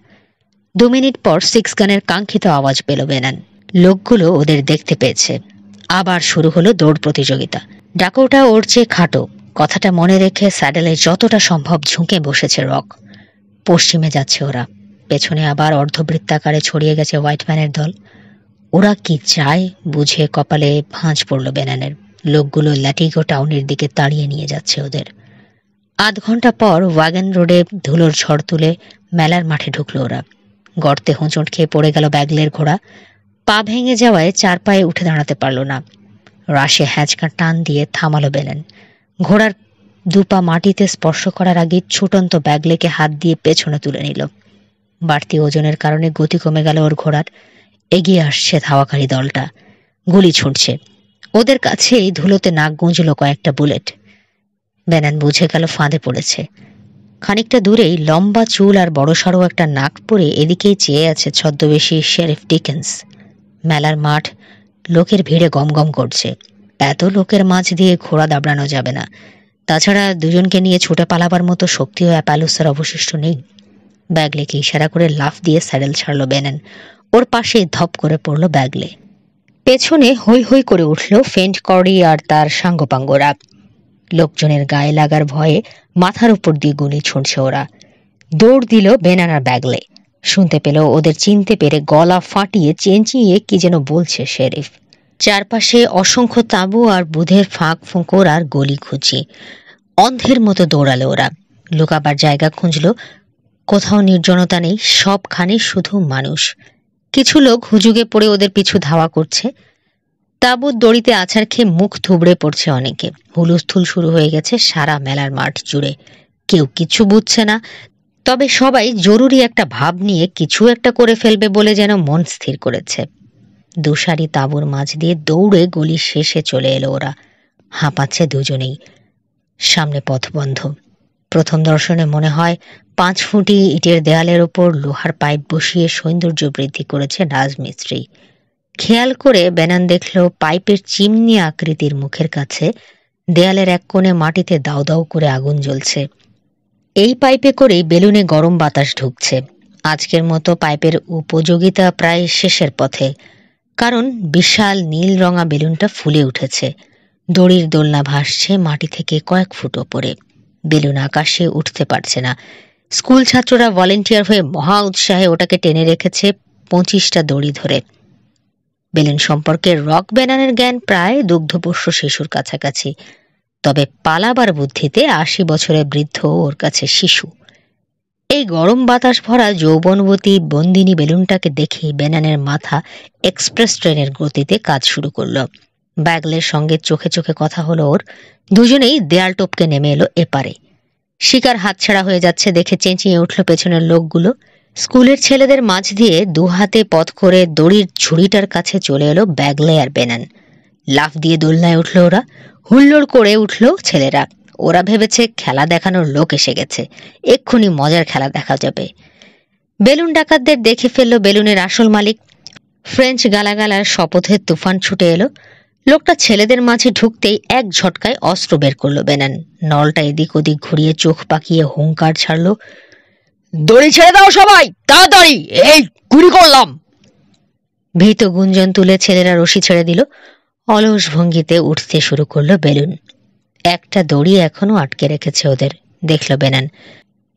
2 মিনিট পর 6 গানের কাঙ্ক্ষিত আওয়াজ পেল বেনান। লোকগুলো ওদের দেখতে পেয়েছে। আবার শুরু হলো দৌড় প্রতিযোগিতা। ডাকোটা ওর চেয়ে খাটো, কথাটা মনে রেখে স্যাডেলে যতটা সম্ভব ঝুঁকে বসেছে রক। পশ্চিমে যাচ্ছে ওরা। পেছনে আবার অর্ধবৃত্তাকারে ছড়িয়ে গেছে হোয়াইটম্যানের দল। ওরা কি চায় বুঝে কপালে ভাঁজ পড়ল বেনানের। লোকগুলো ল্যাটিগো টাউনের দিকে তাড়িয়ে নিয়ে যাচ্ছে ওদের। আধ ঘন্টা পর ওয়াগন রোডে ধুলোর ঝড় তুলে মেলার মাঠে ঢুকলো ওরা। গর্তে হোঁচট খেয়ে পড়ে গেল ব্যাগলের ঘোড়া। পা ভেঙে যাওয়ায় 4 পায়ে উঠে দাঁড়াতে পারল না। রাশে হ্যাঁচকা টান দিয়ে থামালো বেলেন। ঘোড়ার 2 পা মাটিতে স্পর্শ করার আগে ছুটন্ত ব্যাগলেকে হাত দিয়ে পেছনে তুলে নিল। বাড়তি ওজনের কারণে গতি কমে গেল ওর ঘোড়ার। এগিয়ে আসছে ধাওয়াকারী দলটা, গুলি ছুটছে। ওদের কাছেই ধুলোতে নাক গুঁজল কয়েকটা বুলেট। বেনান বুঝে গেল ফাঁদে পড়েছে। খানিকটা দূরেই লম্বা চুল আর বড়সড় একটা নাক পরে এদিকেই চেয়ে আছে ছদ্মবেশী শেরিফ ডিকেন্স। মেলার মাঠ লোকের ভিড়ে গমগম করছে। এত লোকের মাঝ দিয়ে ঘোড়া দাবড়ানো যাবে না। তাছাড়া দুজনকে নিয়ে ছুটে পালাবার মতো শক্তিও অ্যাপালুসের অবশিষ্ট নেই। ব্যাগলেকে ইশারা করে লাফ দিয়ে স্যাডেল ছাড়ল বেনেন। ওর পাশে ধপ করে পড়ল ব্যাগলে। পেছনে হৈ হৈ করে উঠল ফেন্ট কর্ডি আর তার সাঙ্গপাঙ্গরা। লোকজনের গায়ে লাগার ভয়ে মাথার উপর দিয়ে গুলি ছুঁড়ছে ওরা। দৌড় দিল বেনান আর ব্যাগলে। শুনতে পেল ওদের চিনতে পেরে গলা ফাটিয়ে চেঁচিয়ে কি যেন বলছে শেরিফ। চারপাশে অসংখ্য তাঁবু আর বুধের ফাঁক ফোঁকর আর গলি খুঁজি। অন্ধের মতো দৌড়ালো ওরা। লুকাবার জায়গা খুঁজল। কোথাও নির্জনতা নেই, সবখানে শুধু মানুষ। কিছু লোক হুজুগে পড়ে ওদের পিছু ধাওয়া করছে। তাঁবুর দড়িতে আছাড় খেয়ে মুখ থুবড়ে পড়ছে অনেকে। হুলুস্থুল শুরু হয়ে গেছে সারা মেলার মাঠ জুড়ে। কেউ কিছু বুঝছে না, তবে সবাই জরুরি একটা ভাব নিয়ে কিছু একটা করে ফেলবে বলে যেন মন স্থির করেছে। 2 সারি তাঁবুর মাঝ দিয়ে দৌড়ে গলি শেষে চলে এলো ওরা। হাঁপাচ্ছে দুজনেই। সামনে পথ বন্ধ। প্রথম দর্শনে মনে হয় 5 ফুটি ইটের দেয়ালের ওপর লোহার পাইপ বসিয়ে সৌন্দর্য বৃদ্ধি করেছে রাজমিস্ত্রি। খেয়াল করে বেনান দেখল পাইপের চিমনি আকৃতির মুখের কাছে দেয়ালের এক কোণে মাটিতে দাউ দাউ করে আগুন জ্বলছে। এই পাইপে করেই বেলুনে গরম বাতাস ঢুকছে। আজকের মতো পাইপের উপযোগিতা প্রায় শেষের পথে, কারণ বিশাল নীল রঙা বেলুনটা ফুলে উঠেছে। দড়ির দোলনা ভাসছে মাটি থেকে কয়েক ফুট ওপরে। বেলুন আকাশে উঠতে পারছে না। স্কুল ছাত্ররা ভলেন্টিয়ার হয়ে মহা উৎসাহে ওটাকে টেনে রেখেছে 25টা দড়ি ধরে। বেলুন সম্পর্কে রক বেনানের জ্ঞান প্রায় দুগ্ধপোষ্য শিশুর কাছাকাছি, তবে পালাবার বুদ্ধিতে 80 বছরের বৃদ্ধ ওর কাছে শিশু। এই গরম বাতাস ভরা যৌবনবতী বন্দিনী বেলুনটাকে দেখে বেনানের মাথা এক্সপ্রেস ট্রেনের গতিতে কাজ শুরু করল। ব্যাগলের সঙ্গে চোখে চোখে কথা হলো ওর। দুজনেই দেয়াল টপকে নেমে এলো এপারে। শিকার হাতছাড়া হয়ে যাচ্ছে দেখে চেঁচিয়ে উঠল পেছনের লোকগুলো। স্কুলের ছেলেদের মাঝ দিয়ে 2 হাতে পথ করে দড়ির ঝুড়িটার কাছে চলে এলো ব্যাগলে আর বেনান। লাফ দিয়ে দোলনায় উঠল ওরা। হুল্লোড় করে উঠল ছেলেরা। ওরা ভেবেছে খেলা দেখানোর লোক এসে গেছে, এক্ষুনি মজার খেলা দেখা যাবে। বেলুন ডাকাতদের দেখে ফেলল বেলুনের আসল মালিক। ফ্রেঞ্চ গালাগালার শপথের তুফান ছুটে এলো। লোকটা ছেলেদের মাঝে ঢুকতেই এক ঝটকায় অস্ত্র বের করলো বেনান। নলটা এদিক ওদিক ঘুরিয়ে চোখ পাকিয়ে হুঙ্কার ছাড়লো, দড়ি ছেড়ে দাও সবাই, তাড়াতাড়ি, এই গুলি করলাম। ভীত গুঞ্জন তুলে ছেলেরা রশি ছেড়ে দিল। অলস ভঙ্গিতে উঠতে শুরু করলো বেলুন। একটা দড়ি এখনো আটকে রেখেছে ওদের, দেখল বেনান।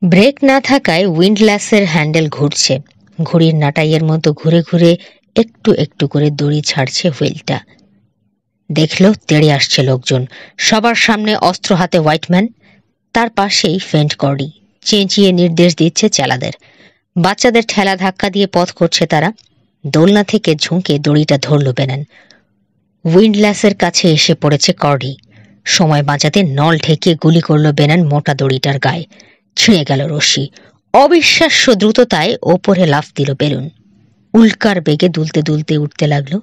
ব্রেক না থাকায় উইন্ডল্যাসের হ্যান্ডেল ঘুরছে। ঘুড়ির নাটাইয়ের মতো ঘুরে ঘুরে একটু একটু করে দড়ি ছাড়ছে হুইলটা। দেখল তেড়ে আসছে লোকজন। সবার সামনে অস্ত্র হাতে হোয়াইটম্যান, তার পাশেই ফেন্ট কর্ডি। চেঁচিয়ে নির্দেশ দিচ্ছে চেলাদের। বাচ্চাদের ঠেলা ধাক্কা দিয়ে পথ করছে তারা। দোলনা থেকে ঝুঁকে দড়িটা ধরল বেনান। উইন্ডল্যাসের কাছে এসে পড়েছে কর্ডি। সময় বাঁচাতে নল ঠেকিয়ে গুলি করল বেনান মোটা দড়িটার গায়ে। ছিঁড়ে গেল রশি। অবিশ্বাস্য দ্রুততায় ওপরে লাফ দিল বেলুন। উল্কার বেগে দুলতে দুলতে উঠতে লাগলো।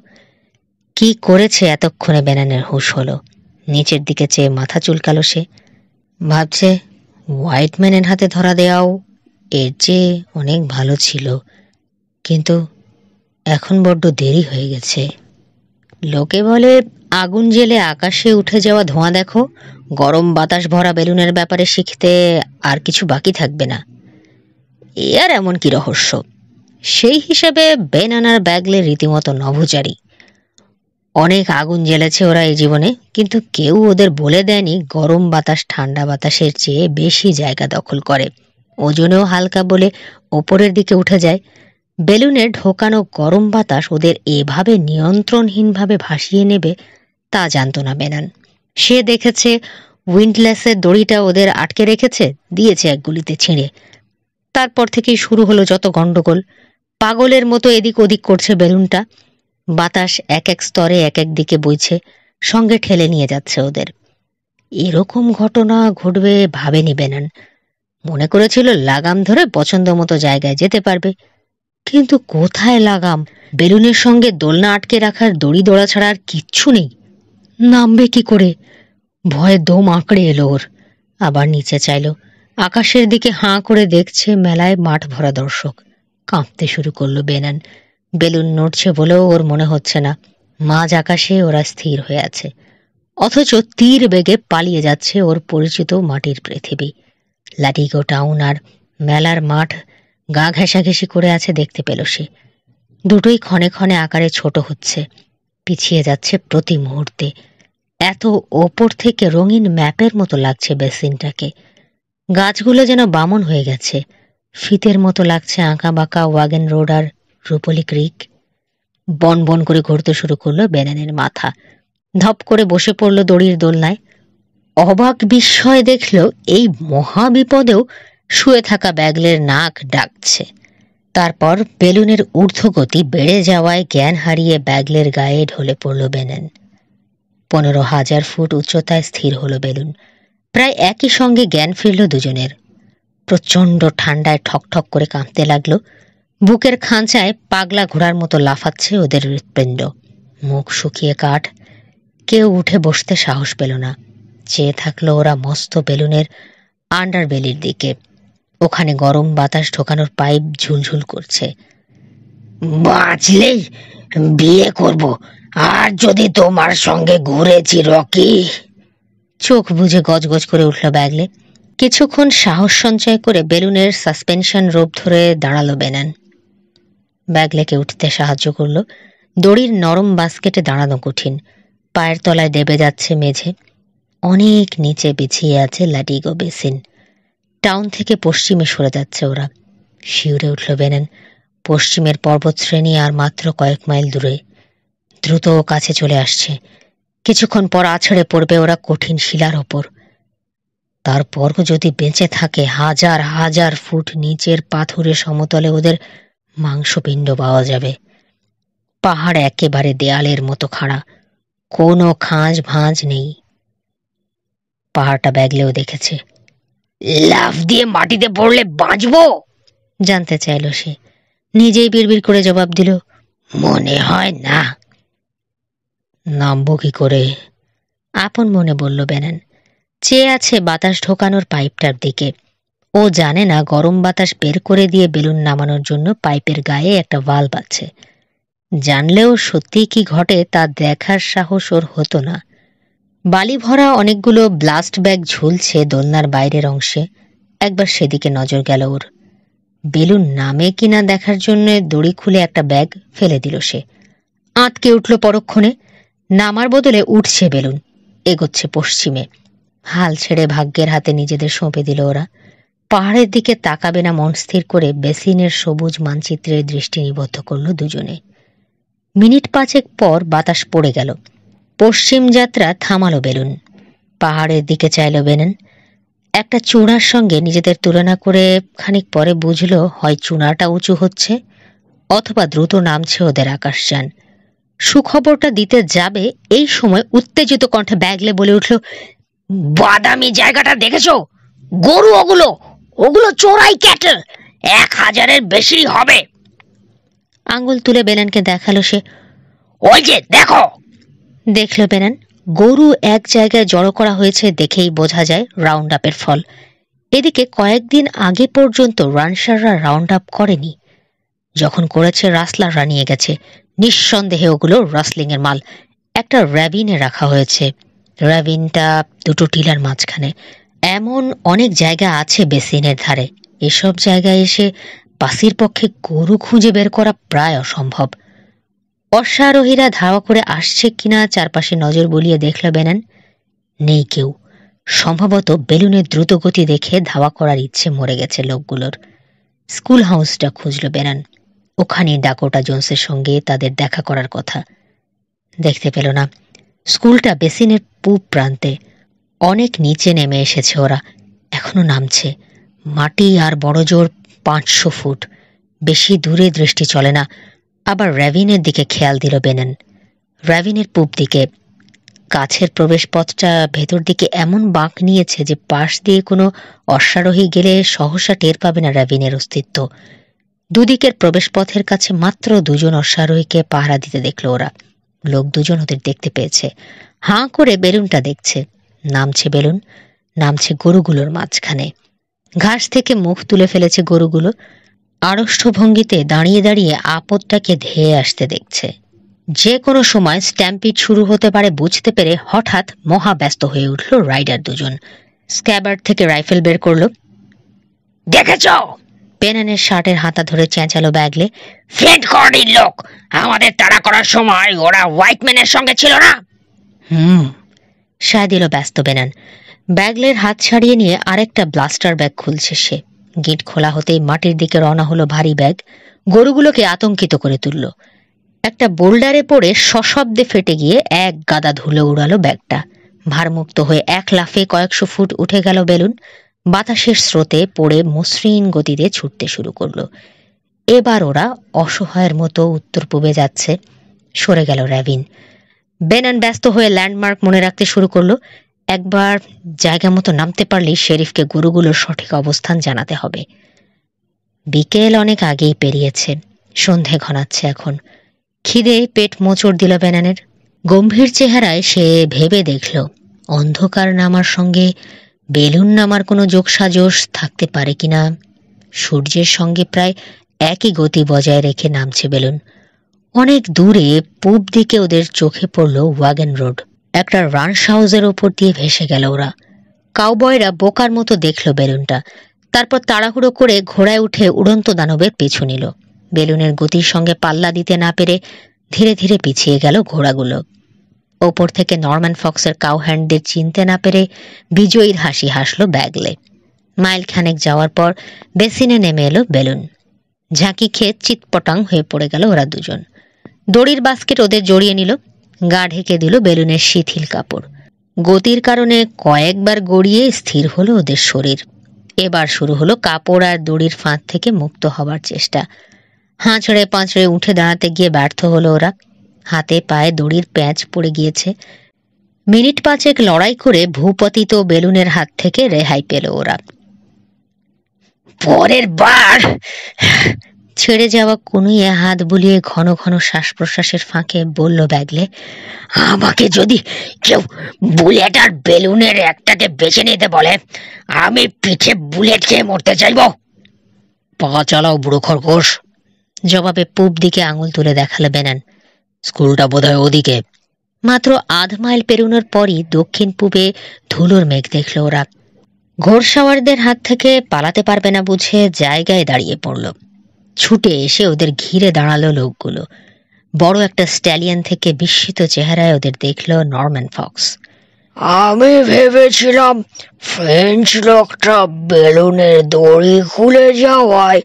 কি করেছে এতক্ষণে বেনানের হুঁশ হলো। নিচের দিকে চেয়ে মাথা চুলকালো সে। ভাবছে হোয়াইটম্যানের হাতে ধরা দেওয়াও এর চেয়ে অনেক ভালো ছিল, কিন্তু এখন বড্ড দেরি হয়ে গেছে। লোকে বলে আগুন জেলে আকাশে উঠে যাওয়া ধোঁয়া দেখো। গরম বাতাস ভরা বেলুনের ব্যাপারে শিখতে আর কিছু বাকি থাকবে না। এ আর এমন কি রহস্য? সেই হিসেবে বেনান আর ব্যাগলে রীতিমতো নভোচারী। অনেক আগুন জ্বেলেছে ওরা এই জীবনে, কিন্তু কেউ ওদের বলে দেয়নি গরম বাতাস ঠান্ডা বাতাসের চেয়ে বেশি জায়গা দখল করে। ওজনেও হালকা বলে ওপরের দিকে উঠে যায়। বেলুনে ঢোকানো গরম বাতাস ওদের এভাবে নিয়ন্ত্রণহীনভাবে ভাসিয়ে নেবে তা জানত না বেনান। সে দেখেছে উইন্ডলেসের দড়িটা ওদের আটকে রেখেছে, দিয়েছে এক গুলিতে ছিঁড়ে। তারপর থেকেই শুরু হলো যত গন্ডগোল। পাগলের মতো এদিক ওদিক করছে বেলুনটা। বাতাস এক এক স্তরে এক এক দিকে বইছে, সঙ্গে ঠেলে নিয়ে যাচ্ছে ওদের। এরকম ঘটনা ঘটবে ভাবেনি বেনান। মনে করেছিল লাগাম ধরে পছন্দ মতো জায়গায় যেতে পারবে, কিন্তু কোথায় লাগাম? বেলুনের সঙ্গে দোলনা আটকে রাখার দড়ি দড়া ছাড়া আর কিচ্ছু নেই। নামবে কি করে? ভয়ে দম আঁকড়ে এলো ওর। আবার নিচে চাইল, আকাশের দিকে হাঁ করে দেখছে মেলায় মাঠ ভরা দর্শক। কাঁপতে শুরু করলো বেনান। বেলুন নড়ছে বলেও ওর মনে হচ্ছে না। মাঝ আকাশে ওরা স্থির হয়ে আছে, অথচ তীর বেগে পালিয়ে যাচ্ছে ওর পরিচিত মাটির পৃথিবী। লাটিগো টাউন আর মেলার মাঠ গা ঘেঁষাঘেঁষি করে আছে দেখতে পেল সে। দুটোই ক্ষণে ক্ষণে আকারে ছোট হচ্ছে, পিছিয়ে যাচ্ছে প্রতি মুহূর্তে। এত ওপর থেকে রঙিন ম্যাপের মতো লাগছে বেসিনটাকে। গাছগুলো যেন বামন হয়ে গেছে, ফিতের মতো লাগছে আঁকা বাঁকা ওয়াগন রোড আর রূপলি ক্রিক। বন বন করে ঘুরতে শুরু করলো বেনানের মাথা। ধপ করে বসে পড়ল দড়ির দোলনায়। অবাক বিস্ময় দেখল এই মহাবিপদেও শুয়ে থাকা ব্যাগলের নাক ডাকছে। তারপর বেলুনের ঊর্ধ্বগতি বেড়ে যাওয়ায় জ্ঞান হারিয়ে ব্যাগলের গায়ে ঢলে পড়ল বেনান। 15,000 ফুট উচ্চতায় স্থির হলো বেলুন। প্রায় একই সঙ্গে জ্ঞান ফিরল দুজনের। প্রচণ্ড ঠান্ডায় ঠকঠক করে কাঁপতে লাগলো। বুকের খাঁচায় পাগলা ঘোড়ার মতো লাফাচ্ছে ওদের হৃৎপিণ্ড। মুখ শুকিয়ে কাঠ। কেউ উঠে বসতে সাহস পেল না। চেয়ে থাকলো ওরা মস্ত বেলুনের আন্ডারবেলির দিকে। ওখানে গরম বাতাস ঢোকানোর পাইপ ঝুলঝুল করছে। বাঁচলেই বিয়ে করব, আর যদি তোমার সঙ্গে ঘুরেছি রকি। চোখ বুজে গজগজ করে উঠল ব্যাগলে। কিছুক্ষণ সাহস সঞ্চয় করে বেলুনের সাসপেনশন রোপ ধরে দাঁড়ালো বেনান। ব্যাগলেকে উঠতে সাহায্য করলো। দড়ির নরম বাস্কেটে দাঁড়ানো কঠিন। পায়ের তলায় দেবে যাচ্ছে মেঝে। অনেক নিচে বিছিয়ে আছে লাটিগো বেসিন। টাউন থেকে পশ্চিমে সরে যাচ্ছে ওরা। শিউরে উঠল বেনান। পশ্চিমের পর্বতশ্রেণী আর মাত্র কয়েক মাইল দূরে। দ্রুত কাছে চলে আসছে। কিছুক্ষণ পর আছড়ে পড়বে ওরা কঠিন শিলার ওপর। তারপরও যদি বেঁচে থাকে, হাজার হাজার ফুট নিচের পাথুরে সমতলে ওদের মাংসপিণ্ড পাওয়া যাবে। পাহাড় একেবারে দেয়ালের মতো খাড়া, কোনো খাঁজ ভাঁজ নেই। পাহাড়টা ব্যাগলেও দেখেছে। লাফ দিয়ে মাটিতে পড়লে বাঁচবো? জানতে চাইল সে। নিজেই বিড়বিড় করে জবাব দিল, মনে হয় না। নামবো কি করে? আপন মনে বলল বেনান। চেয়ে আছে বাতাস ঢোকানোর পাইপটার দিকে। ও জানে না গরম বাতাস বের করে দিয়ে বেলুন নামানোর জন্য পাইপের গায়ে একটা ভালভ আছে। জানলেও সত্যি কি ঘটে তা দেখার সাহস ওর হতো না। বালি ভরা অনেকগুলো ব্লাস্ট ব্যাগ ঝুলছে দোলনার বাইরের অংশে। একবার সেদিকে নজর গেল ওর। বেলুন নামে কিনা দেখার জন্য দড়ি খুলে একটা ব্যাগ ফেলে দিল সে। আঁতকে উঠল পরক্ষণে। নামার বদলে উঠছে বেলুন, এগোচ্ছে পশ্চিমে। হাল ছেড়ে ভাগ্যের হাতে নিজেদের সঁপে দিল ওরা। পাহাড়ের দিকে তাকাবে না মন স্থির করে বেসিনের সবুজ মানচিত্রের দৃষ্টি নিবদ্ধ করল দুজনে। মিনিট 5 পর বাতাস পড়ে গেল। পশ্চিম যাত্রা থামালো বেলুন। পাহাড়ের দিকে চাইল বেনান। একটা চূড়ার সঙ্গে নিজেদের তুলনা করে খানিক পরে বুঝল হয় চূড়াটা উঁচু হচ্ছে অথবা দ্রুত নামছে ওদের আকাশযান। সুখবরটা দিতে যাবে এই সময় উত্তেজিত কণ্ঠে ব্যাগলে বলে উঠল, বাদামি জায়গাটা দেখেছো? গরু ওগুলো, ওগুলো চোরাই ক্যাটল। 1000-এর বেশি হবে। আঙ্গুল তুলে বেনানকে দেখালো সে। ওই যে দেখো। দেখল বেনান গরু এক জায়গায় জড়ো করা হয়েছে দেখেই বোঝা যায় রাউন্ড আপের ফল। এদিকে কয়েকদিন আগে পর্যন্ত রানসাররা রাউন্ড আপ করেনি। যখন করেছে রাসলাররা নিয়ে গেছে। নিঃসন্দেহে ওগুলো রাসলিং এর মাল। একটা র্যাবিনে রাখা হয়েছে। র্যাবিনটা দুটো টিলার মাঝখানে। এমন অনেক জায়গা আছে বেসিনের ধারে। এসব জায়গায় এসে পাসির পক্ষে গরু খুঁজে বের করা প্রায় অসম্ভব। অশ্বারোহীরা ধাওয়া করে আসছে কিনা চারপাশে নজর বুলিয়ে দেখল বেনান। নেই কেউ। সম্ভবত বেলুনের দ্রুত গতি দেখে ধাওয়া করার ইচ্ছে মরে গেছে লোকগুলোর। স্কুল হাউসটা খুঁজল বেনান। ওখানে ডাকোটা জোন্সের সঙ্গে তাদের দেখা করার কথা। দেখতে পেল না। স্কুলটা বেসিনের পূব প্রান্তে। অনেক নিচে নেমে এসেছে ওরা, এখনো নামছে। মাটি আর বড় জোর 500 ফুট। বেশি দূরে দৃষ্টি চলে না। আবার র্যাভিনের দিকে খেয়াল দিল বেনান। র্যাভিনের পূব দিকে। কাছের প্রবেশপথটা ভেতর দিকে এমন বাঁক নিয়েছে যে পাশ দিয়ে কোনো অশ্বারোহী গেলে সহসা টের পাবে না র্যাভিনের অস্তিত্ব। দুদিকের প্রবেশপথের কাছে মাত্র 2 জন অশ্বারোহীকে পাহারা দিতে দেখল ওরা। লোক 2 জন ওদের দেখতে পেয়েছে। হাঁ করে বেলুনটা দেখছে। নামছে বেলুন, নামছে গরুগুলোর মাঝখানে। ঘাস থেকে মুখ তুলে ফেলেছে গরুগুলো। আড়ষ্ট ভঙ্গিতে দাঁড়িয়ে দাঁড়িয়ে আপদটাকে ধেয়ে আসতে দেখছে। যে কোনো সময় স্ট্যাম্পিড শুরু হতে পারে বুঝতে পেরে হঠাৎ মহাব্যস্ত হয়ে উঠল রাইডার 2 জন। স্ক্যাবার্ড থেকে রাইফেল বের করল। দেখেছ? পেনানের শার্টের হাতা ধরে চেঁচালো ব্যাগলে। ফ্লিন্ট কর্ডির লোক। আমাদের তাড়া করার সময় ওরা হোয়াইটম্যানের সঙ্গে ছিল না? সায় দিল ব্যস্ত বেনান। ব্যাগলের হাত ছাড়িয়ে নিয়ে আরেকটা ব্লাস্টার ব্যাগ খুলছে সে। গিট খোলা হতেই মাটির দিকে রওনা হলো ভারী ব্যাগ। গরুগুলোকে আতঙ্কিত করে তুলল। একটা বোল্ডারে পড়ে সশব্দে ফেটে গিয়ে এক গাদা ধুলো উড়ালো ব্যাগটা। ভারমুক্ত হয়ে 1 লাফে কয়েকশো ফুট উঠে গেল বেলুন। বাতাসের স্রোতে পড়ে মসৃণ গতিতে ছুটতে শুরু করলো। এবার ওরা অসহায়ের মতো উত্তর পূবে যাচ্ছে। সরে গেল র্যাভিন। বেনান ব্যস্ত হয়ে ল্যান্ডমার্ক মনে রাখতে শুরু করলো। একবার জায়গা মতো নামতে পারলেই শেরিফকে গরুগুলোর সঠিক অবস্থান জানাতে হবে। বিকেল অনেক আগেই পেরিয়েছে। সন্ধে ঘনাচ্ছে এখন। খিদে পেট মোচড় দিল বেনানের। গম্ভীর চেহারায় সে ভেবে দেখল, অন্ধকার নামার সঙ্গে বেলুন নামার কোনো যোগসাজশ থাকতে পারে কিনা। সূর্যের সঙ্গে প্রায় একই গতি বজায় রেখে নামছে বেলুন। অনেক দূরে পূব দিকে ওদের চোখে পড়ল ওয়াগন রোড। একটা রানস হাউসের ওপর দিয়ে ভেসে গেল ওরা। কাউবয়রা বোকার মতো দেখল বেলুনটা। তারপর তাড়াহুড়ো করে ঘোড়ায় উঠে উড়ন্ত দানবের পিছু নিল। বেলুনের গতির সঙ্গে পাল্লা দিতে না পেরে ধীরে ধীরে পিছিয়ে গেল ঘোড়াগুলো। ওপর থেকে নরম্যান ফক্সের কাউহ্যান্ডদের চিনতে না পেরে বিজয়ীর হাসি হাসল ব্যাগলে। মাইল খানেক যাওয়ার পর বেসিনে নেমে এলো বেলুন। ঝাঁকি খেয়ে চিৎপটাং হয়ে পড়ে গেল ওরা 2 জন। দড়ির বাস্কেট ওদের জড়িয়ে নিল। গা ঢেকে দিল বেলুনের শিথিল কাপড়। গতির কারণে কয়েকবার গড়িয়ে স্থির হলো ওদের শরীর। এবার শুরু হলো কাপড় আর দড়ির ফাঁদ থেকে মুক্ত হবার চেষ্টা। হাঁচড়ে পাঁচড়ে উঠে দাঁড়াতে গিয়ে ব্যর্থ হলো ওরা। হাতে পায়ে দড়ির প্যাঁচ পড়ে গিয়েছে। মিনিট 5 লড়াই করে ভূপতিত বেলুনের হাত থেকে রেহাই পেল ওরা। পরের বার ছেড়ে যাওয়া কনুইয়ে হাত বুলিয়ে ঘন ঘন শ্বাস প্রশ্বাসের ফাঁকে বলল ব্যাগলে, আমাকে যদি কেউ বুলেট আর বেলুনের একটাকে বেছে নিতে বলে, আমি পিঠে বুলেট খেয়ে মরতে চাইব। পা চালাও বুড়ো খরগোশ। জবাবে পূব দিকে আঙুল তুলে দেখালো বেনান। স্কুলটা বোধহয় ওদিকে। মাত্র 1/2 মাইল পেরোনোর পরই দক্ষিণ পূবে ধুলোর মেঘ দেখল ওরা। ঘোড়সাওয়ারদের হাত থেকে পালাতে পারবে না বুঝে জায়গায় দাঁড়িয়ে পড়ল। ছুটে এসে ওদের ঘিরে দাঁড়ালো লোকগুলো। বড় একটা স্ট্যালিয়ন থেকে বিস্মিত চেহারায় ওদের দেখল নরম্যান ফক্স। আমি ভেবেছিলাম ফ্রেঞ্চ লোকটা বেলুনের দড়ি খুলে যাওয়ায়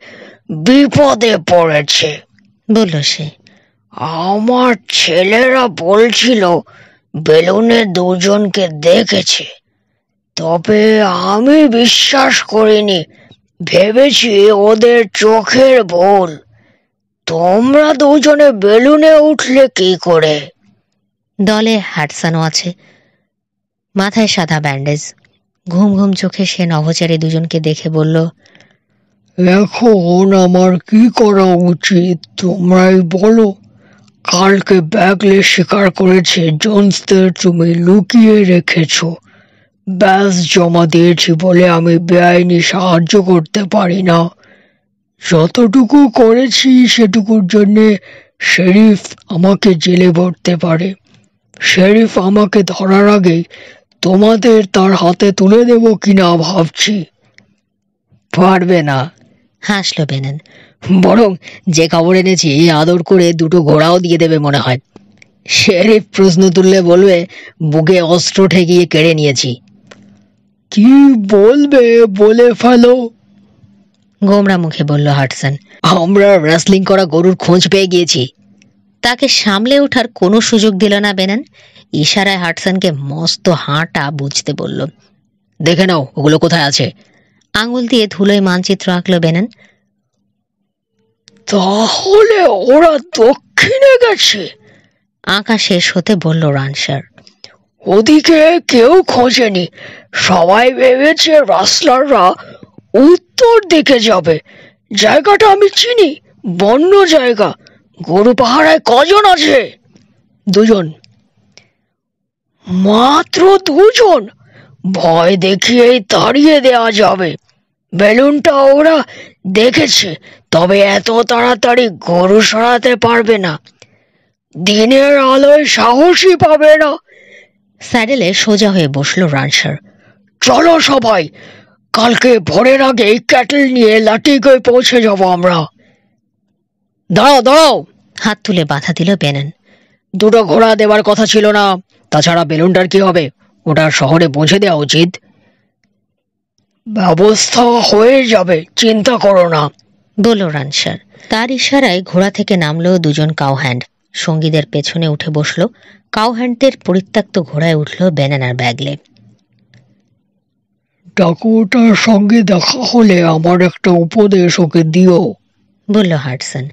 বিপদে পড়েছে, বলল সে। আমার ছেলেরা বলছিল বেলুনের 2 জনকে দেখেছে, তবে আমি বিশ্বাস করিনি। ভেবেছি ওদের চোখের ভুল। তোমরা 2 জনে বেলুনে উঠলে কি করে? দলে হ্যাটসনও আছে। মাথায় সাদা ব্যান্ডেজ। ঘুম ঘুম চোখে সে নভোচারী 2 জনকে দেখে বলল, এখন আমার কি করা উচিত তোমরাই বলো। কালকে ব্যাগলে স্বীকার করেছে জোন্সদের তুমি লুকিয়ে রেখেছ। ব্যাস জমা দিয়েছি বলে আমি বেআইনি সাহায্য করতে পারি না। যতটুকু করেছি সেটুকুর জন্যে শেরিফ আমাকে জেলে ভরতে পারে। শেরিফ আমাকে ধরার আগে তোমাদের তার হাতে তুলে দেব কিনা ভাবছি। পারবে না, হাসল বেনান। বরং যে খবর এনেছি আদর করে 2টো ঘোড়াও দিয়ে দেবে মনে হয়। শেরিফ প্রশ্ন তুললে বলবে বুকে অস্ত্র ঠেকিয়ে কেড়ে নিয়েছি। কি বলবে বলে ফেলো, গোমরা মুখে বলল হাডসন। আমরা রেসলিং করা গরুর খোঁজ পেয়ে গিয়েছি। তাকে সামলে ওঠার কোনো সুযোগ দিল না বেনান। ইশারায় হাডসনকে মস্ত হাঁটা বুঝতে বলল। দেখে নাও ওগুলো কোথায় আছে। আঙুল দিয়ে ধুলোয় মানচিত্র আঁকলো বেনান। তাহলে ওরা দক্ষিণে গেছে। আঁকা শেষ হতে বলল রানসার। ওদিকে কেউ খোঁজেনি, সবাই ভেবেছে রাসলাররা উত্তর দিকে যাবে। জায়গাটা আমি চিনি, বন্য জায়গা। গরু পাহারায় কজন আছে? 2 জন। মাত্র 2 জন? ভয় দেখিয়েই তাড়িয়ে দেওয়া যাবে। বেলুনটা ওরা দেখেছে, তবে এত তাড়াতাড়ি গরু সরাতে পারবে না। দিনের আলোয় সাহসী পাবে না। স্যাডেলে সোজা হয়ে বসলো রানসার। চলো সবাই, কালকে ভোরের আগে ক্যাটেল নিয়ে লাঠিকে পৌঁছে যাব আমরা। দাঁড়াও দাঁড়াও, হাত তুলে বাধা দিল বেনান। 2টো ঘোড়া দেবার কথা ছিল না? তাছাড়া বেলুনটার কি হবে? ওটা শহরে পৌঁছে দেওয়া উচিত। ব্যবস্থা হয়ে যাবে, চিন্তা করো না, বলল রানসার। তার ইশারায় ঘোড়া থেকে নামলো 2 জন কাউহ্যান্ড। সঙ্গীদের পেছনে উঠে বসলো। কাউহ্যান্ডদের পরিত্যক্ত ঘোড়ায় উঠল বেনান আর ব্যাগলে। ডাকুটার সঙ্গে দেখা হলে আমার একটা উপদেশ ওকে দিও, বলল হাডসন।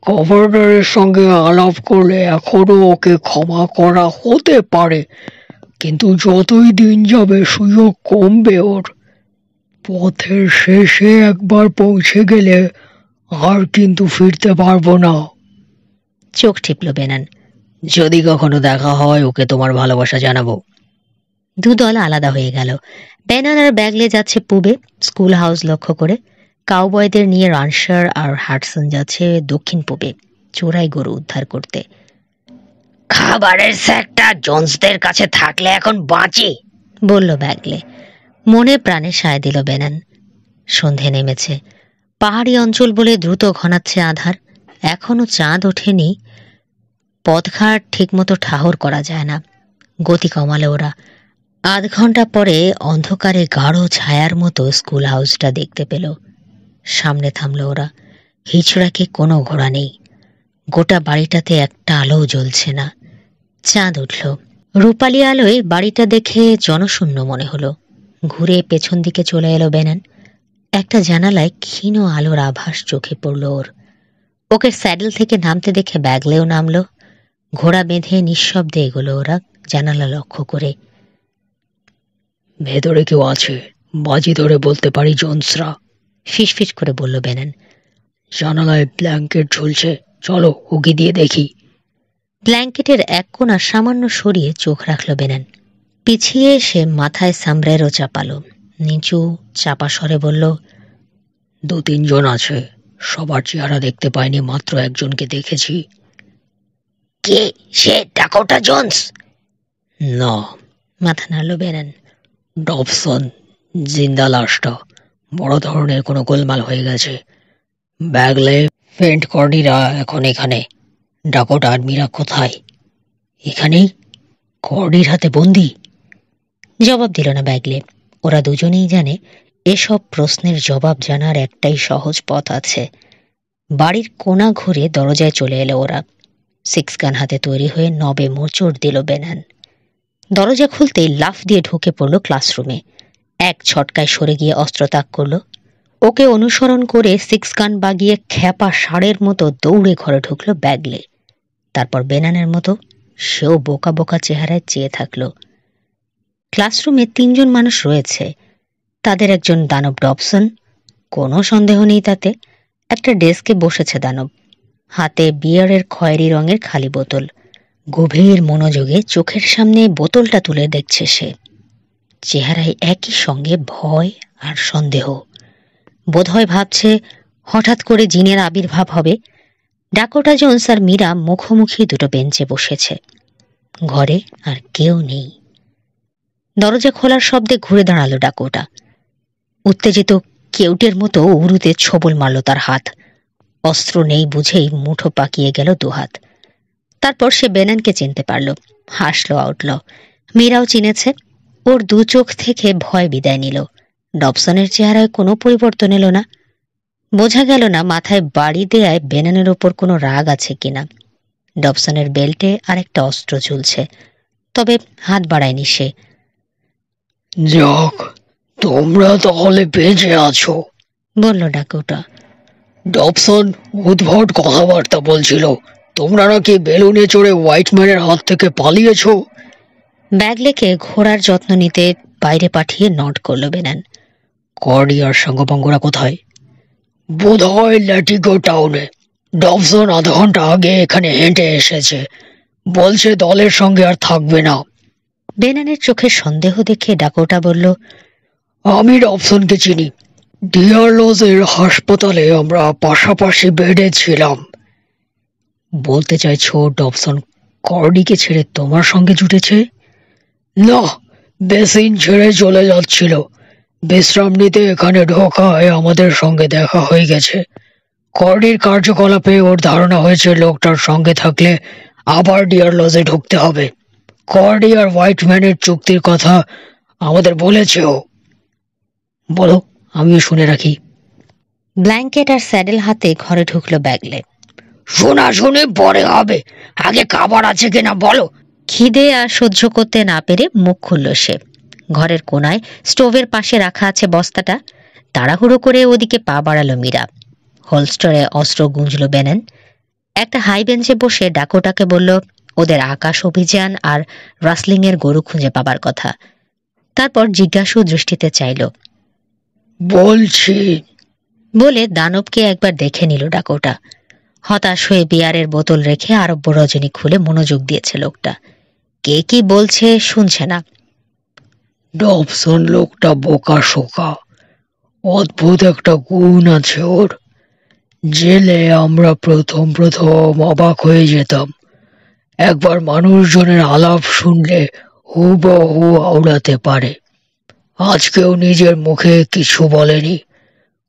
গভর্নরের সঙ্গে আলাপ করলে এখনো ওকে ক্ষমা করা হতে পারে, কিন্তু যতই দিন যাবে সুযোগ কমবে ওর। পথের শেষে একবার পৌঁছে গেলে আর কিন্তু ফিরতে পারবো না। চোখ টিপল বেনান। যদি কখনো দেখা হয় ওকে তোমার ভালোবাসা জানাবো। 2 দল আলাদা হয়ে গেল। বেনান আর ব্যাগলে যাচ্ছে পূবে, স্কুল হাউস লক্ষ্য করে। কাউবয়দের নিয়ে রানসার আর হাডসন যাচ্ছে দক্ষিণ পূবে, চোরাই গরু উদ্ধার করতে। খাবারের স্যাকটা জোন্সদের কাছে থাকলে এখন বাঁচি, বলল ব্যাগলে। মনে প্রাণে সায় দিল বেনান। সন্ধে নেমেছে। পাহাড়ি অঞ্চল বলে দ্রুত ঘনাচ্ছে আধার। এখনো চাঁদ ওঠেনি। পথঘাট ঠিকমতো ঠাহর করা যায় না। গতি কমালে ওরা। 8 ঘন্টা পরে অন্ধকারে গাঢ় ছায়ার মতো স্কুল হাউসটা দেখতে পেল। সামনে থামল ওরা। হিচড়াকে কোনো ঘোড়া নেই। গোটা বাড়িটাতে একটা আলোও জ্বলছে না। চাঁদ উঠল। রূপালী আলোয় বাড়িটা দেখে জনশূন্য মনে হলো। ঘুরে পেছন দিকে চলে এলো বেনান। একটা জানালায় ক্ষীণ আলোর আভাস চোখে পড়ল ওর। ওকে স্যাডেল থেকে নামতে দেখে ব্যাগলেও নামলো। ঘোড়া বেঁধে নিঃশব্দে এগোলো ওরা, জানালা লক্ষ্য করে। ভেতরে কেউ আছে, বাজি ধরে বলতে পারি জোন্সরা, ফিসফিস করে বলল বেনান। জানালায় ব্ল্যাঙ্কেট ঝুলছে, চলো উকি দিয়ে দেখি। ব্ল্যাঙ্কেটের এক কোণা সামান্য সরিয়ে চোখ রাখল বেনান। পিছিয়ে এসে মাথায় সামব্রেরো চাপালো। নিচু চাপা স্বরে বলল, 2-3 জন আছে, সবার চেহারা দেখতে পাইনি, মাত্র একজনকে দেখেছি। কে সে? Dakota Jones? না, মাথা নাড়ল বেনান। ডবসন, জিন্দা লাশটা। বড় ধরনের কোনো গোলমাল হয়ে গেছে। ব্যাগলে, ফেন্ট কর্ডিরা এখন এখানে। ডাকোটা আর মীরা কোথায়? এখানেই, কর্ডির হাতে বন্দি। জবাব দিল না ব্যাগলে। ওরা দুজনেই জানে এসব প্রশ্নের জবাব জানার একটাই সহজ পথ আছে। বাড়ির কোণা ঘুরে দরজায় চলে এলো ওরা। 6 গান হাতে তৈরি হয়ে নবে মোচড় দিল বেনান। দরজা খুলতেই লাফ দিয়ে ঢুকে পড়ল ক্লাসরুমে। এক ছটকায় সরে গিয়ে অস্ত্র ত্যাগ করল। ওকে অনুসরণ করে 6 গান বাগিয়ে খ্যাপা ষাঁড়ের মতো দৌড়ে ঘরে ঢুকলো ব্যাগলে। তারপর বেনানের মতো সেও বোকা বোকা চেহারায় চেয়ে থাকল। ক্লাসরুমে 3 জন মানুষ রয়েছে। তাদের একজন দানব ডবসন, কোনো সন্দেহ নেই তাতে। একটা ডেস্কে বসেছে দানব, হাতে বিয়ারের খয়েরি রঙের খালি বোতল। গভীর মনোযোগে চোখের সামনে বোতলটা তুলে দেখছে সে। চেহারায় একই সঙ্গে ভয় আর সন্দেহ। বোধহয় ভাবছে হঠাৎ করে জিনের আবির্ভাব হবে। ডাকোটা জোন্স আর মীরা মুখোমুখি 2টো বেঞ্চে বসেছে। ঘরে আর কেউ নেই। দরজা খোলার শব্দে ঘুরে দাঁড়ালো ডাকোটা। উত্তেজিত কেউটের মতো উরুতে ছবল মারল তার হাত। অস্ত্র নেই বুঝেই মুঠো পাকিয়ে গেল 2 হাত। তারপর সে বেনানকে চিনতে পারল। হাসলো আউটল। মীরাও চিনেছে। ওর দু চোখ থেকে ভয় বিদায় নিল। ডবসনের চেহারায় কোনো পরিবর্তন এলো না। বোঝা গেল না মাথায় বাড়ি দেয়ায় বেনানের ওপর কোনো রাগ আছে কিনা। ডবসনের বেল্টে আরেকটা অস্ত্র ঝুলছে, তবে হাত বাড়ায়নি সে। যাক, তোমরা তাহলে বেঁচে আছো, বলল ডাকুটা। ডবসন উদ্ভট কথাবার্তা বলছিল। তোমরা নাকি বেলুনে চড়ে হোয়াইটম্যানের হাত থেকে পালিয়েছো। ব্যাগলেকে ঘোড়ার যত্ন নিতে বাইরে পাঠিয়ে নট করল বেনান। কর্ডি আর সাঙ্গপাঙ্গরা কোথায়? বোধ হয় ল্যাটিগো টাউনে। ডবসন আধা ঘন্টা আগে এখানে হেঁটে এসেছে, বলছে দলের সঙ্গে আর থাকবে না। বেনানের চোখে সন্দেহ দেখে ডাকোটা বলল, আমি ডবসনকে চিনি। ডিয়ারলজের হাসপাতালে আমরা পাশাপাশি বেডে ছিলাম। বলতে চাইছো ডবসন কর্ডিকে ছেড়ে তোমার সঙ্গে জুটেছে? না, বেসিন ছেড়ে চলে যাচ্ছিল। বিশ্রাম নিতে এখানে ঢোকায় আমাদের সঙ্গে দেখা হয়ে গেছে। কর্ডির কার্যকলাপে ওর ধারণা হয়েছে লোকটার সঙ্গে থাকলে আবার ডিয়ারলজে ঢুকতে হবে। কর্ডি আর হোয়াইটম্যানের চুক্তির কথা আমাদের বলেছে ও। বলো, আমিও শুনে রাখি। ব্ল্যাঙ্কেট আর স্যাডেল হাতে ঘরে ঢুকলো ব্যাগলে। শোনা শুনে পরে হবে, আগে খাবার আছে কিনা বলো। খিদে আর সহ্য করতে না পেরে মুখ খুলল সে। ঘরের কোনায় স্টোভের পাশে রাখা আছে বস্তাটা। তাড়াহুড়ো করে ওদিকে পা বাড়ালো মীরা। হোলস্টারে অস্ত্র গুঁজল বেনান। একটা হাই বেঞ্চে বসে ডাকোটাকে বলল ওদের আকাশ অভিযান আর রাসলিং এর গরু খুঁজে পাবার কথা। তারপর জিজ্ঞাসু দৃষ্টিতে চাইল। বলছি বলে দানবকে একবার দেখে নিল ডাকোটা। হতাশ হয়ে বিয়ারের বোতল রেখে আরব্য রজনী খুলে মনোযোগ দিয়েছে লোকটা। কে কি বলছে শুনছে না। ডবসন লোকটা বোকা শোকা, অদ্ভুত একটা গুণ আছে ওর। জেলে আমরা প্রথম অবাক হয়ে যেতাম। একবার মানুষজনের আলাপ শুনলে হুবহু আওড়াতে পারে। আজকেও নিজের মুখে কিছু বলেনি।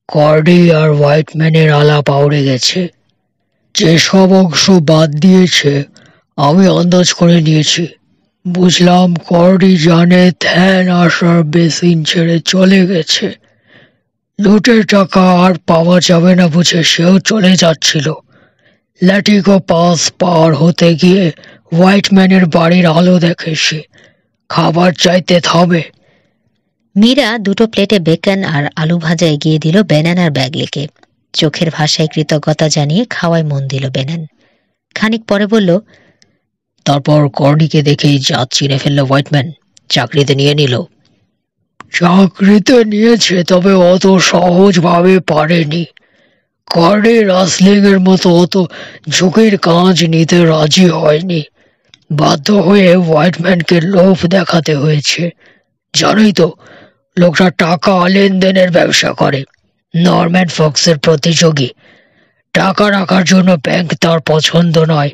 কর্ডি আর হোয়াইটম্যানের আলাপ আওড়ে গেছে। যেসব অংশ বাদ দিয়েছে আমি আন্দাজ করে নিয়েছি। বুঝলাম কর্ডি জানে ধ্যান আসার বেসিন ছেড়ে চলে গেছে। লুটের টাকা আর পাওয়া যাবে না বুঝে সেও চলে যাচ্ছিল। ল্যাটিগো পাস পার হতে গিয়ে হোয়াইটম্যানের বাড়ির আলো দেখে সে। খাবার চাইতে থামে। মীরা দুটো প্লেটে বেকন আর আলু ভাজা এগিয়ে দিল বেনান আর ব্যাগলিকে। চোখের ভাষায় কৃতজ্ঞতা জানিয়ে খাওয়ায় মন দিল বেনান। খানিক পরে বলল, তারপর কর্ডিকে দেখেই জাত চিনে ফেলল হোয়াইটম্যান। চাকরিতে নিয়ে নিল। চাকরিতে নিয়েছে, তবে অত সহজভাবে পারেনি। কর্ডি রাসলিং এর মতো অত ঝুঁকির কাজ নিতে রাজি হয়নি। বাধ্য হয়ে হোয়াইটম্যানকে লোভ দেখাতে হয়েছে। জানোই তো, লোকটা টাকা লেনদেনের ব্যবসা করে। নরম্যান ফক্সের প্রতিযোগী। টাকা রাখার জন্য ব্যাংক তার পছন্দ নয়,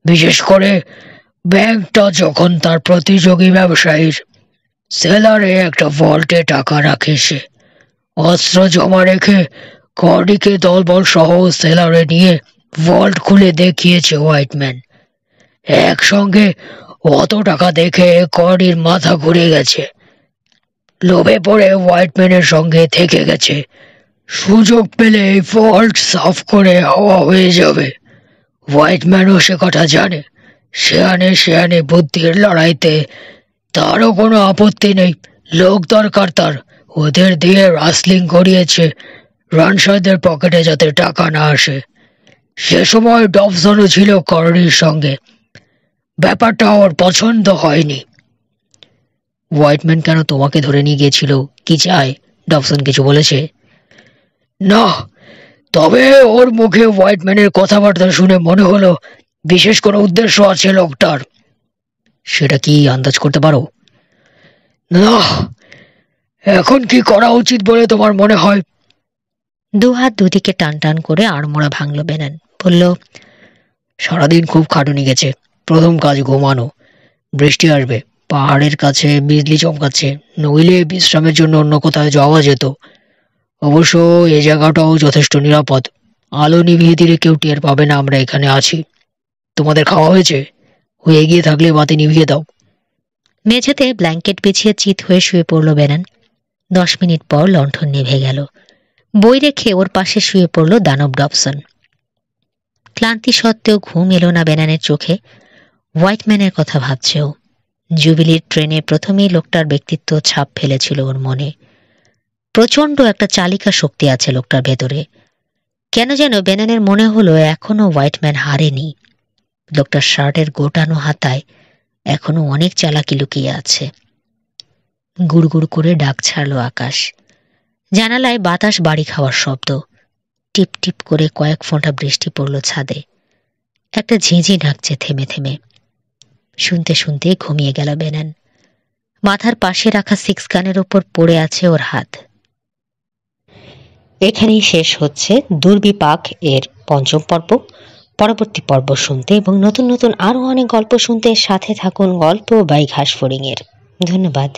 বিশেষ করে ব্যাংকটা যখন তার প্রতিযোগী ব্যবসায়ীর। সেলারে একটা ভল্টে টাকা রাখে সে। অস্ত্র জমা রেখে কর্ডিকে দলবল সহ সেলারে নিয়ে ভল্ট খুলে দেখিয়েছে হোয়াইটম্যান। একসঙ্গে অত টাকা দেখে কর্ডির মাথা ঘুরে গেছে। লোভে পড়ে হোয়াইটম্যানের সঙ্গে থেকে গেছে। সুযোগ পেলে এই ভল্ট সাফ করে হাওয়া হয়ে যাবে। হোয়াইটম্যানও সে কথা জানে। শেয়ানে বুদ্ধির লড়াইতে তারও কোনো আপত্তি নেই। লোক দরকার তার। ওদের দিয়ে রাসলিং করিয়েছে রানসারদের পকেটে যাতে টাকা না আসে। সে সময় ডবসনও ছিল কর্ডির সঙ্গে। ব্যাপারটা ওর পছন্দ হয়নি। হোয়াইটম্যান কেন তোমাকে ধরে নিয়ে গিয়েছিল? কি চায়? ডবসন কিছু বলেছে? না, তবে ওর মুখে হোয়াইটম্যানের কথাবার্তা শুনে মনে হলো বিশেষ কোনো উদ্দেশ্য আছে লোকটার। সেটা কি আন্দাজ করতে পারো? না। এখন কি করা উচিত বলে তোমার মনে হয়? দুহাত দুদিকে টান টান করে আড়মোড়া ভাঙল বেনান। বলল, সারাদিন খুব খাটুনি গেছে। প্রথম কাজ ঘুমানো। বৃষ্টি আসবে, পাহাড়ের কাছে বিজলি চমকাচ্ছে, নইলে বিশ্রামের জন্য অন্য কোথাও যাওয়া যেত। অবশ্য এ জায়গাটাও যথেষ্ট নিরাপদ। আলো নিভিয়ে দিলে কেউ টের পাবে না আমরা এখানে আছি। তোমাদের খাওয়া হয়েছে? হয়ে গিয়ে থাকলে বাতি নিভিয়ে দাও। মেঝেতে ব্ল্যাঙ্কেট বিছিয়ে চিত হয়ে শুয়ে পড়ল বেনান। 10 মিনিট পর লণ্ঠন নিভে গেল। বই রেখে ওর পাশে শুয়ে পড়ল দানব ডবসন। ক্লান্তি সত্ত্বেও ঘুম এলো না বেনানের চোখে। হোয়াইটম্যানের কথা ভাবছেও। জুবিলির ট্রেনে প্রথমেই লোকটার ব্যক্তিত্ব ছাপ ফেলেছিল ওর মনে। প্রচণ্ড একটা চালিকা শক্তি আছে লোকটার ভেতরে। কেন যেন বেনানের মনে হলো এখনো হোয়াইটম্যান হারেনি। লোকটার শার্টের গোটানো হাতায় এখনো অনেক চালাকি লুকিয়ে আছে। গুড়গুড় করে ডাক ছাড়ল আকাশ। জানালায় বাতাস বাড়ি খাওয়ার শব্দ। টিপ টিপ করে কয়েক ফোঁটা বৃষ্টি পড়ল ছাদে। একটা ঝিঁঝি ডাকছে থেমে থেমে। শুনতে শুনতে ঘুমিয়ে গেল বেনান। মাথার পাশে রাখা 6 গানের ওপর পড়ে আছে ওর হাত। এখানেই শেষ হচ্ছে দুর্বিপাক এর 5ম পর্ব। পরবর্তী পর্ব শুনতে এবং নতুন নতুন আরো অনেক গল্প শুনতে সাথে থাকুন গল্প বাই ঘাসফড়িং এর। ধন্যবাদ।